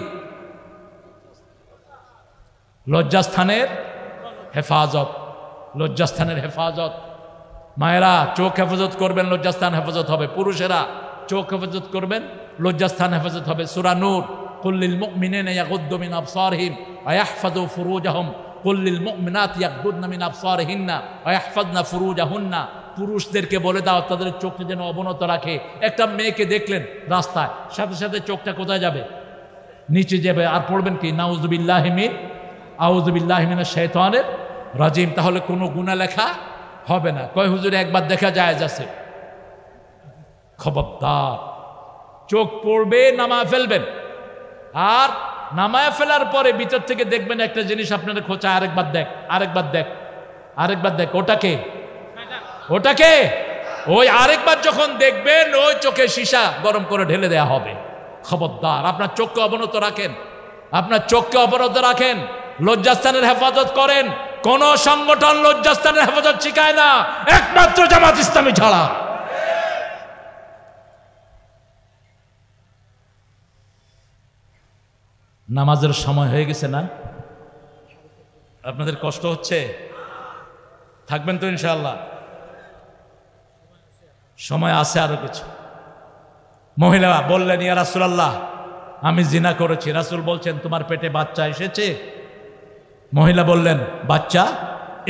Speaker 1: লজ্জাস্থানের হেফাজত, লজ্জাস্থানের হেফাজত। মায়েরা চোখ হেফাজত করবেন, লজ্জাস্থান হেফাজত হবে। পুরুষেরা চোখ হেফাজত করবেন, লজ্জাস্থান হেফাজত হবে। সূরা নূর, কুল লিল মুমিনিনা ইয়াগুদ্দু মিন আবসারিহিম ওয়া ইয়াহফাযু ফুরুজাহুম কুল লিল মুমিনাতি ইয়াগুদ্দুনা মিন আবসারিহিন্না ওয়া ইয়াহফাযনা ফুরুজাহুন্না। পুরুষদেরকে বলে দাও তাদের চোখকে যেন অবনত রাখে। একটা মেয়েকে দেখলেন রাস্তায়, সাথে সাথে চোখটা কোথায় যাবে? নিচে যাবে। আর পড়বেন কি? নাউযুবিল্লাহি মিন আউযুবিল্লাহি মিনাশ শাইতানির রাজিম। তাহলে কোনো গুনাহ লেখা হবে না। কয় হুজুর একবার দেখা যায় যাচ্ছে। খবরদার, চোখ পড়বে, নামায় ফেলবেন। আর নামায় ফেলার পরে ভিতর থেকে দেখবেন একটা জিনিস আপনার খোঁচা, আরেকবার দেখ, আরেকবার দেখ, আরেকবার দেখ। ওটাকে ওটাকে ওই আরেকবার যখন দেখবেন ওই চোখে সীসা গরম করে ঢেলে দেয়া হবে। খবরদার, আপনার চোখকে অবনত রাখেন, আপনার চোখকে অবনত রাখেন। লজ্জাস্থানের হেফাজত করেন। কোন সংগঠন লজ্জাস্থানের হেফাজত শিখায় না, একমাত্র জামাত ইসলামী ছাড়া। নামাজের সময় হয়ে গেছে না? আপনাদের কষ্ট হচ্ছে? থাকবেন তো ইনশাআল্লাহ? সময় আছে আরো কিছু। মহিলা বললেন, ইয়া রাসূলুল্লাহ, আমি জিনা করেছি। রাসূল বলছেন, তোমার পেটে বাচ্চা এসেছে? মহিলা বললেন, বাচ্চা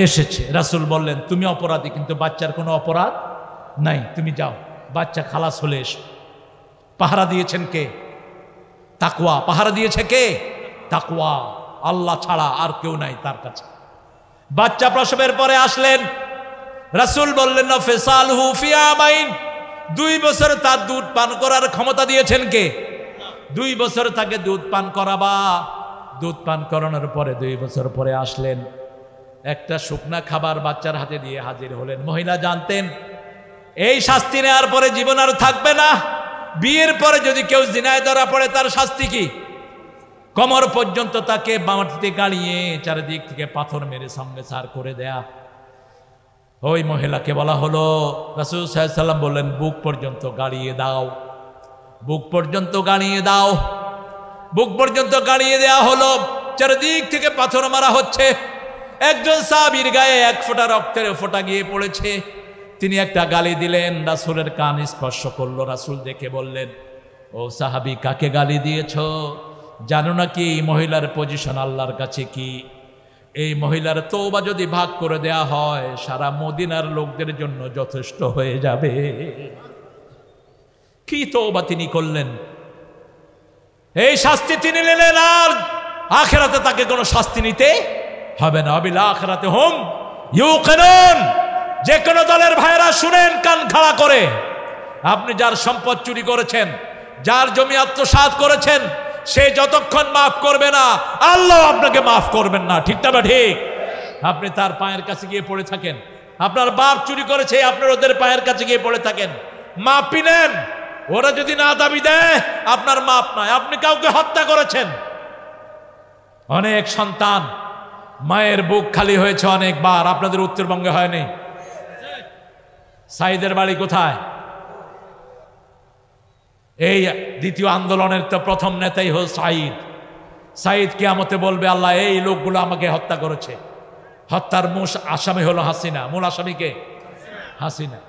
Speaker 1: এসেছে। রাসূল বললেন, তুমি অপরাধী, কিন্তু বাচ্চার কোনো অপরাধ নাই, তুমি যাও, বাচ্চা খালাস হলে এসো। পাহারা দিয়েছেন কে? তাকওয়া। পাহারা দিয়েছে কে? তাকওয়া। আল্লাহ ছাড়া আর কেউ নাই তার কাছে। বাচ্চা প্রসবের পরে আসলেন, রাসূল বললেন, ফিসালহু ফি আমাইন, 2 বছর তার দুধ পান করার ক্ষমতা দিয়েছেন কে? 2 বছর তাকে দুধ পান করাবা। দুধ পান করানোর পরে 2 বছর পরে আসলেন, একটা শুকনা খাবার বাচ্চার হাতে দিয়ে হাজির হলেন। মহিলা জানতেন এই শাস্তি নেওয়ার পরে জীবন আর থাকবে না। বিয়ের পরে যদি কেউ জিনায় ধরা পড়ে তার শাস্তি কি? কোমর পর্যন্ত তাকে মাটিতে গাড়িয়ে চারিদিক থেকে পাথর মেরে সঙ্গে সার করে দেয়া। ওই মহিলাকে বলা হলো, রাসূল সাল্লাল্লাহু আলাইহি ওয়াসাল্লাম বললেন, বুক পর্যন্ত গাড়িয়ে দাও, বুক পর্যন্ত গাড়িয়ে দাও। বুক পর্যন্ত গাড়িয়ে দেয়া হলো। চারিদিক থেকে পাথর মারা হচ্ছে। একজন সাহাবীর গায়ে 1 ফোঁটা রক্তের ফোঁটা গিয়ে পড়েছে। তিনি একটা গালি দিলেন, রাসূলের কান স্পর্শ করলো। রাসূল দেখে বললেন, ও সাহাবী, কাকে গালি দিয়েছ? জানো নাকি এই মহিলার পজিশন আল্লাহর কাছে কি? এই মহিলার তওবা যদি ভাগ করে দেয়া হয় সারা মদিনার লোকদের জন্য যথেষ্ট হয়ে যাবে। কি তওবা তিনি করলেন! এই শাস্তি তিনি নিলেন, আর আখিরাতে তাকে কোনো শাস্তি নিতে হবে না। বিল আখিরাতে হুম ইউকিনুন। যে কোনো দলের ভাইরা শুনেন কান খাড়া করে, আপনি যার সম্পদ চুরি করেছেন, যার জমি আত্মসাৎ করেছেন, সে যতক্ষণ মাফ করবে না আল্লাহ আপনাকে মাফ করবেন না। ঠিক না? ঠিক। আপনি তার পায়ের কাছে গিয়ে পড়ে থাকেন। আপনার বাপ চুরি করেছে, আপনার ওদের পায়ের কাছে গিয়ে পড়ে থাকেন, মাফি নেন। ওরা যদি না দাবি দেয় আপনার মাপ নাই। আপনি কাউকে হত্যা করেছেন। অনেক সন্তান মায়ের বুক খালি হয়েছে অনেকবার, আপনাদের উত্তরবঙ্গে হয়নি। সাইদের বাড়ি কোথায়? এই দ্বিতীয় আন্দোলনের তো প্রথম নেতাই হল সাইদ। সাইদ কিয়ামতে বলবে, আল্লাহ এই লোকগুলো আমাকে হত্যা করেছে। হত্যার মূল আসামি হলো হাসিনা। মূল আসামিকে হাসিনা।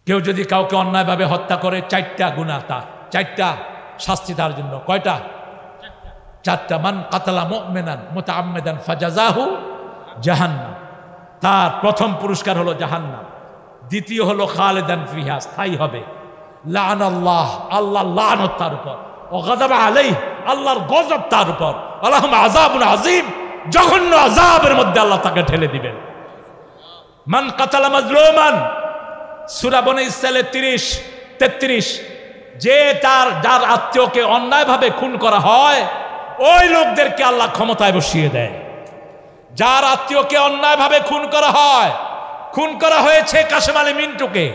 Speaker 1: কেউ যদি কাউকে অন্যায়ভাবে হত্যা করে 4টা গুনাহ, তার 4টা শাস্তি তার জন্য। কয়টা? 4টা। মান কাতালা মুমিনান মুতাআম্মিদান ফাজাযাহু জাহান্নাম, তার প্রথম পুরস্কার হলো জাহান্নাম। দ্বিতীয় হলো খালিদান ফিহা, স্থায়ী হবে। লাআনাল্লাহ, আল্লাহ লানত তার উপর। ও গাযাবা আলাইহি, আল্লাহর গজব তার উপর। আলাহুম আযাবুন আযীম, জঘন্য আযাবের মধ্যে আল্লাহ তাকে ঠেলে দিবেন। মান কাতালা মাজলুমান, সূরা বনী ইসরাঈলের 30-33, যে যার আত্মীয়কে অন্যায়ভাবে খুন করা হয় ওই লোকদেরকে আল্লাহ ক্ষমতায় বসিয়ে দেয়। যার আত্মীয়কে অন্যায়ভাবে খুন করা হয়, খুন করা হয়েছে কাশেম আলী মিন্টুকে,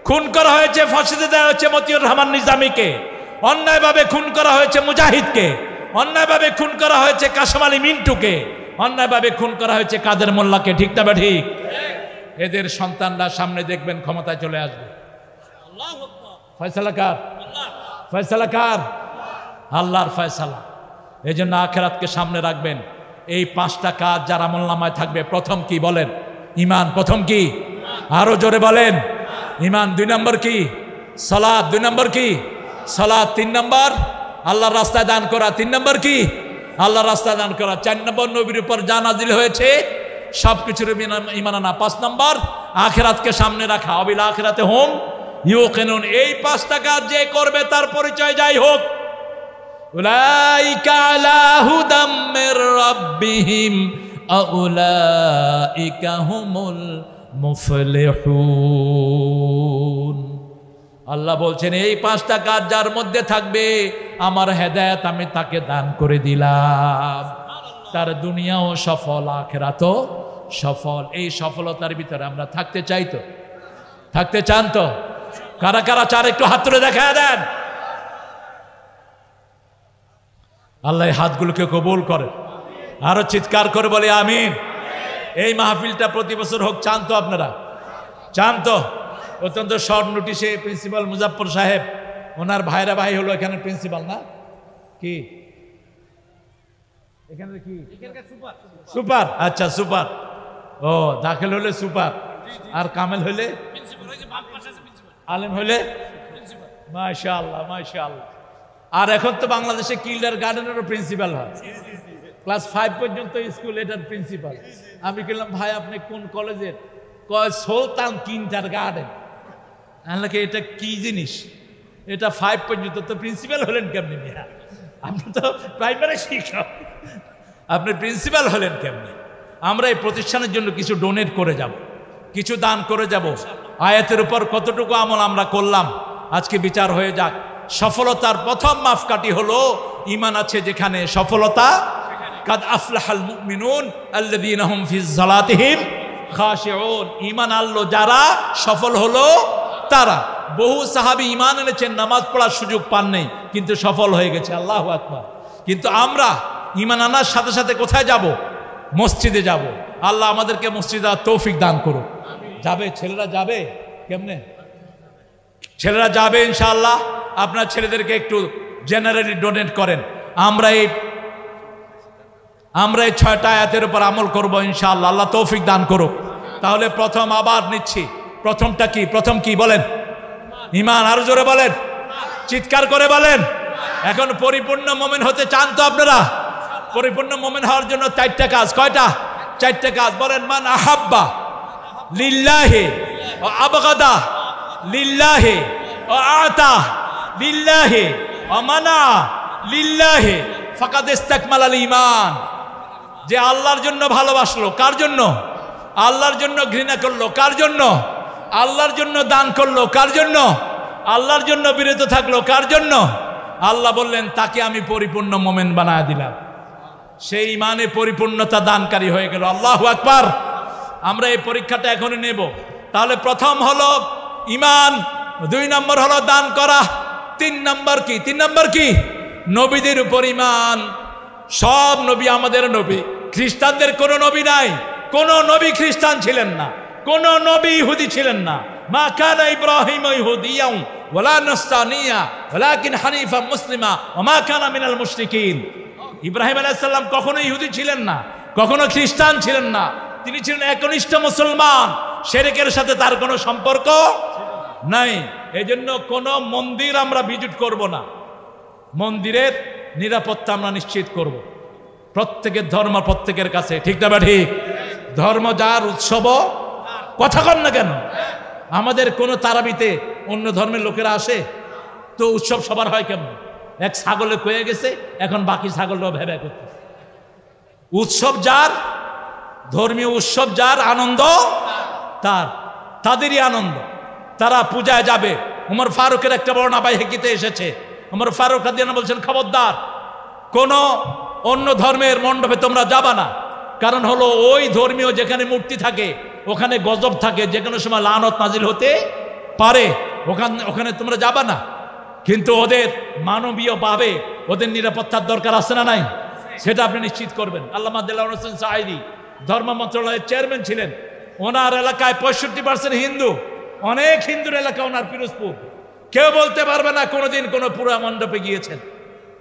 Speaker 1: খুন করা হয়েছে, ফাঁসিতে দেওয়া হয়েছে মতিউর রহমান নিজামীকে, অন্যায়ভাবে খুন করা হয়েছে মুজাহিদকে, অন্যায়ভাবে খুন করা হয়েছে কাশেম আলী মিন্টুকে, অন্যায়ভাবে খুন করা হয়েছে কাদের মোল্লাকে। ঠিক না? ঠিক। এদের সন্তানরা সামনে দেখবেন ক্ষমতায় চলে আসবে। ফয়সালা কার? ফয়সালা কার? আল্লাহর ফয়সালা। এই জন্য আখিরাতকে সামনে রাখবেন। এই 5টা কাজ যার আমলনামায় থাকবে, প্রথম কি বলেন? ঈমান। প্রথম কি? আরো জোরে বলেন। ঈমান। 2 নম্বর কি? সালাত। 2 নম্বর কি? সালাত। 3 নম্বর আল্লাহর রাস্তায় দান করা। 3 নম্বর কি? আল্লাহর রাস্তায় দান করা। 4 নম্বর নবীর উপর যা নাজিল হয়েছে সবকিছুর ঈমান আনা। 5 নম্বর আখিরাতকে সামনে রাখা। অবিল আখিরাতে হুম ইউকিনুন। এই 5টা কাজ যে করবে তার পরিচয় যাই হোক, উলাইকা আলা হুদাম মির রাব্বিহিম আউলাইকা হুমুল মুফলিহুন। আল্লাহ বলছেন এই 5টা কাজ যার মধ্যে থাকবে আমার হেদায়েত আমি তাকে দান করে দিলাম, তার দুনিয়াও সফল আখিরাতও সফল। এই সফলতার ভিতরে আমরা থাকতে চাই তো? থাকতে চান তো? কারা কারা চার একটু হাত তুলে দেখা দেন। আল্লাহ হাতগুলোকে কবুল করে। আরো চিৎকার করে বলে আমিন। এই মাহফিলটা প্রতি বছর হোক, চান তো আপনারা? চান তো? অত্যন্ত শর্ট নোটিশে প্রিন্সিপাল মুজাফফর সাহেব, ওনার ভাইরা ভাই হলো এখানে প্রিন্সিপাল না কি? এখানে কি সুপার? আচ্ছা সুপার। ও দাখিল হলে সুপার, আর কামেল হলে আলেম হলে মাশাআল্লাহ মাশাআল্লাহ। আর এখন তো বাংলাদেশে কিন্ডার গার্ডেনেরও প্রিন্সিপাল হয়, ক্লাস 5 পর্যন্ত স্কুল এটার প্রিন্সিপাল। আমি বললাম ভাই আপনি কোন কলেজের? কয় সুলতান কিন্ডার গার্ডেন। আমাকে এটা কি জিনিস? এটা 5 পর্যন্ত, তো প্রিন্সিপাল হলেন কেমনি মিয়া? আপনি তো প্রাইমারি শিক্ষক, আপনি প্রিন্সিপাল হলেন কেমনি? আমরা এই প্রতিষ্ঠানের জন্য কিছু ডোনেট করে যাব, কিছু দান করে যাব। আয়াতের উপর কতটুকু আমল আমরা করলাম আজকে বিচার হয়ে যাক। সফলতার প্রথম মাপকাঠি হলো ঈমান আছে যেখানে, সফলতা কাদ আফলাহাল মুমিনুন আল্লাযীনা হুম ফি সালাতিহিম খাশিউন। ঈমান আনলো যারা, সফল হলো তারা। বহু সাহাবী ঈমান এনেছেন, নামাজ পড়ার সুযোগ পান নাই, কিন্তু সফল হয়ে গেছে। আল্লাহু আকবার। কিন্তু আমরা ঈমান আনার সাথে সাথে কোথায় যাব? মসজিদে যাব। আল্লাহ আমাদেরকে মসজিদে তৌফিক দান করুক। যাবে ছেলেরা? যাবে কেমনে? ছেলেরা যাবে ইনশাআল্লাহ। আপনার ছেলেদেরকে একটু জেনারেলি ডোনেট করেন। আমরা এই 6টা আয়াতের উপর আমল করব ইনশাআল্লাহ। আল্লাহ তৌফিক দান করুক। তাহলে প্রথম আবার নিচ্ছি, প্রথমটা কি? প্রথম কি বলেন? ঈমান। আরো জোরে বলেন, চিৎকার করে বলেন। এখন পরিপূর্ণ মুমিন হতে চান তো আপনারা? পরিপূর্ণ মুমিন হওয়ার জন্য 4টা কাজ। কয়টা? 4টা কাজ। বলেন মান আহাব্বা লিল্লাহি ওয়া আবগাদা লিল্লাহি ওয়া আতা লিল্লাহি ওয়া মানা লিল্লাহি ফাকাদ ইস্তাকমালাল ঈমান। যে আল্লাহর জন্য ভালোবাসলো, কার জন্য? আল্লাহর জন্য ঘৃণা করলো, কার জন্য? আল্লাহর জন্য দান করলো, কার জন্য? আল্লাহর জন্য বিরত থাকলো, কার জন্য? আল্লাহ বললেন তাকে আমি পরিপূর্ণ মুমিন বানায় দিলাম। সেই ঈমানে পরিপূর্ণতা দানকারী হয়ে গেল। আল্লাহু আকবার। আমরা এই পরীক্ষাটা এখনই নেব। তাহলে প্রথম হলো ঈমান, 2 নম্বর হলো দান করা, 3 নম্বর কি? 3 নম্বর কি? নবীদের উপর ঈমান। সব নবী আমাদের নবী। খ্রিস্টানদের কোনো নবী নাই, কোনো নবী খ্রিস্টান ছিলেন না, কোনো নবী ইহুদি ছিলেন না। মা কানা ইব্রাহিম ইহুদিয়াও ওয়ালা নাসরানিয়া ওয়ালাকিন হানিফা মুসলিমা ওয়া মা কানা মিনাল মুশরিকিন। ইব্রাহিম আলাইহিস সালাম কখনো ইহুদি ছিলেন না, কখনো খ্রিস্টান ছিলেন না। তিনি ছিলেন একনিষ্ঠ মুসলমান। শিরকের সাথে তার কোনো সম্পর্ক নাই। এজন্য কোনো মন্দির আমরা ভিজিট করব না। মন্দিরের নিরাপত্তা আমরা নিশ্চিত করব। প্রত্যেকের ধর্ম প্রত্যেকের কাছে, ঠিক না? ঠিক। ধর্ম যার, উৎসব কথা কন না কেন? আমাদের কোনো তারাবিতে অন্য ধর্মের লোকেরা আসে তো উৎসব সবার হয় কেমন? এক ছাগলে কয়ে গেছে, এখন বাকি ছাগলরাও ভেবে করতে। উৎসব যার, ধর্মীয় উৎসব যার, আনন্দ তার, তাদেরই আনন্দ। তারা পূজায় যাবে। উমর ফারুকের একটা বর্ণনা বাইহাকিতে এসেছে। উমর ফারুক রাদিয়াল্লাহু আনহু বলছেন, খবরদার কোন অন্য ধর্মের মণ্ডপে তোমরা যাবা না। কারণ হলো ওই ধর্মীয় যেখানে মূর্তি থাকে ওখানে গজব থাকে, যে কোনো সময় লানত নাজিল হতে পারে। ওখানে তোমরা যাবা না। কিন্তু ওদের মানবীয় ভাবে ওদের নিরাপত্তার দরকার আছে না নাই? সেটা আপনি নিশ্চিত করবেন। আল্লামা দেলাওয়ার হোসেন সাঈদী ধর্ম মন্ত্রণালয়ের চেয়ারম্যান ছিলেন। ওনার এলাকায় 65% হিন্দু। অনেক হিন্দুর এলাকা ওনার পিরোজপুর। কেউ বলতে পারবে না কোনোদিন কোনো পুরা মণ্ডপে গিয়েছেন।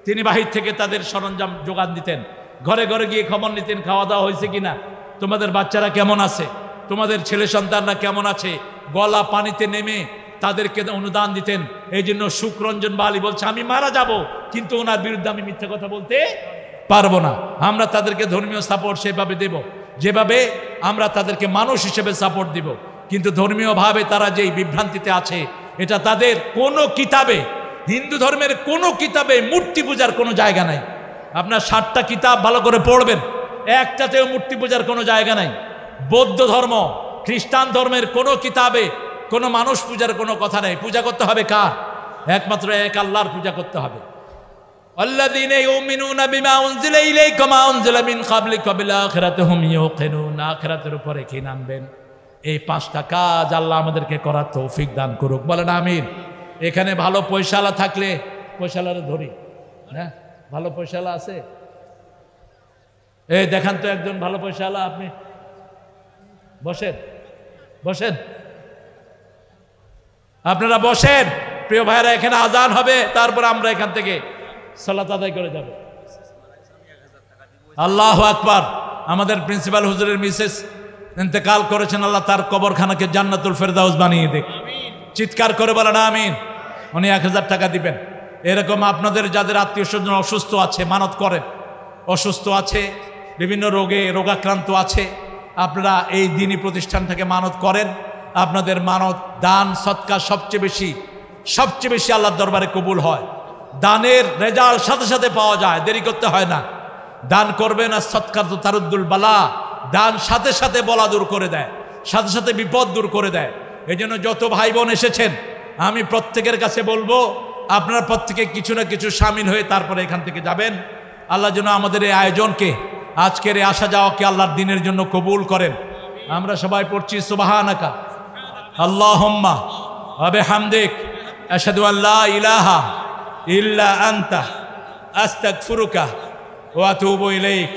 Speaker 1: তিনি বাহির থেকে তাদের সরঞ্জাম যোগান দিতেন, ঘরে ঘরে গিয়ে খবর নিতেন খাওয়া দাওয়া হয়েছে কিনা, তোমাদের বাচ্চারা কেমন আছে, তোমাদের ছেলে সন্তানরা কেমন আছে, গলা পানিতে নেমে তাদেরকে অনুদান দিতেন। এই জন্য সুখরঞ্জন বালি বলছে আমি মারা যাব, কিন্তু ওনার বিরুদ্ধে আমি মিথ্যা কথা বলতে পারবো না। আমরা তাদেরকে ধর্মীয় সাপোর্ট সেভাবে দেব যেভাবে আমরা তাদেরকে মানুষ হিসেবে সাপোর্ট দিব, কিন্তু ধর্মীয়ভাবে তারা যেই বিভ্রান্তিতে আছে, এটা তাদের কোনো কিতাবে, হিন্দু ধর্মের কোনো কিতাবে মূর্তি পূজার কোনো জায়গা নাই। আপনার 60টা কিতাব ভালো করে পড়বেন, একটাতেও মূর্তি পূজার কোনো জায়গা নাই। বৌদ্ধ ধর্ম, খ্রিস্টান ধর্মের কোনো কিতাবে কোনো মানুষ পূজার কোনো কথা নেই। পূজা করতে হবে কার? একমাত্র এক আল্লাহর পূজা করতে হবে। আল্লাযীনা ইউমিনুনা বিমা উনজিলা ইলাইকা মা উনজিলা মিন ক্বাবলিকা বিল আখিরাতি হুম ইউকিনুন। আখিরাতের উপরে কি নামবেন? এই 5টা কাজ আল্লাহ আমাদেরকে করার তৌফিক দান করুক, বলেন আমিন। এখানে ভালো পয়সাওয়ালা থাকলে, পয়সাওয়ালারে ধরি, হ্যাঁ ভালো পয়সাওয়ালা আছে? এই দেখান তো একজন ভালো পয়সাওয়ালা, আপনি বসেন, বসেন, আপনারা বসেন। প্রিয় ভাইরা, এখানে আজান হবে, তারপর আমরা এখান থেকে সালাত আদায় করে যাব। আল্লাহু আকবার। আমাদের প্রিন্সিপাল হুজুরের মিসেস ইন্তেকাল করেছেন, আল্লাহ তার কবরখানাকে জান্নাতুল ফেরদাউস বানিয়ে দেখ। চিৎকার করে বলেন আমিন। উনি 1000 টাকা দিবেন। এরকম আপনাদের যাদের আত্মীয় স্বজন অসুস্থ আছে, মানত করেন, অসুস্থ আছে, বিভিন্ন রোগে রোগাক্রান্ত আছে, আপনারা এই দিনী প্রতিষ্ঠান থেকে মানত করেন। আপনাদের মানত, দান, সৎকার সবচেয়ে বেশি আল্লাহর দরবারে কবুল হয়। দানের রেজাল্ট সাথে সাথে পাওয়া যায়, দেরি করতে হয় না। দান করবেন, আর সৎকার তো তারুদ্দুল বালা, দান সাথে সাথে বলা দূর করে দেয়, সাথে সাথে বিপদ দূর করে দেয়। এই জন্য যত ভাই বোন এসেছেন, আমি প্রত্যেকের কাছে বলবো আপনারা প্রত্যেকে কিছু না কিছু শামিল হয়ে তারপরে এখান থেকে যাবেন। আল্লাহ যেন আমাদের এই আয়োজনকে, আজকের এই আসা যাওয়াকে আল্লাহর দিনের জন্য কবুল করেন। আমরা সবাই পড়ছি সুবহানাকা আল্লাহুম্মা ওয়া বিহামদিক আশহাদু আল্লা ইলাহা ইল্লা আনতা আস্তাগফিরুকা ওয়া আতুবু ইলাইক।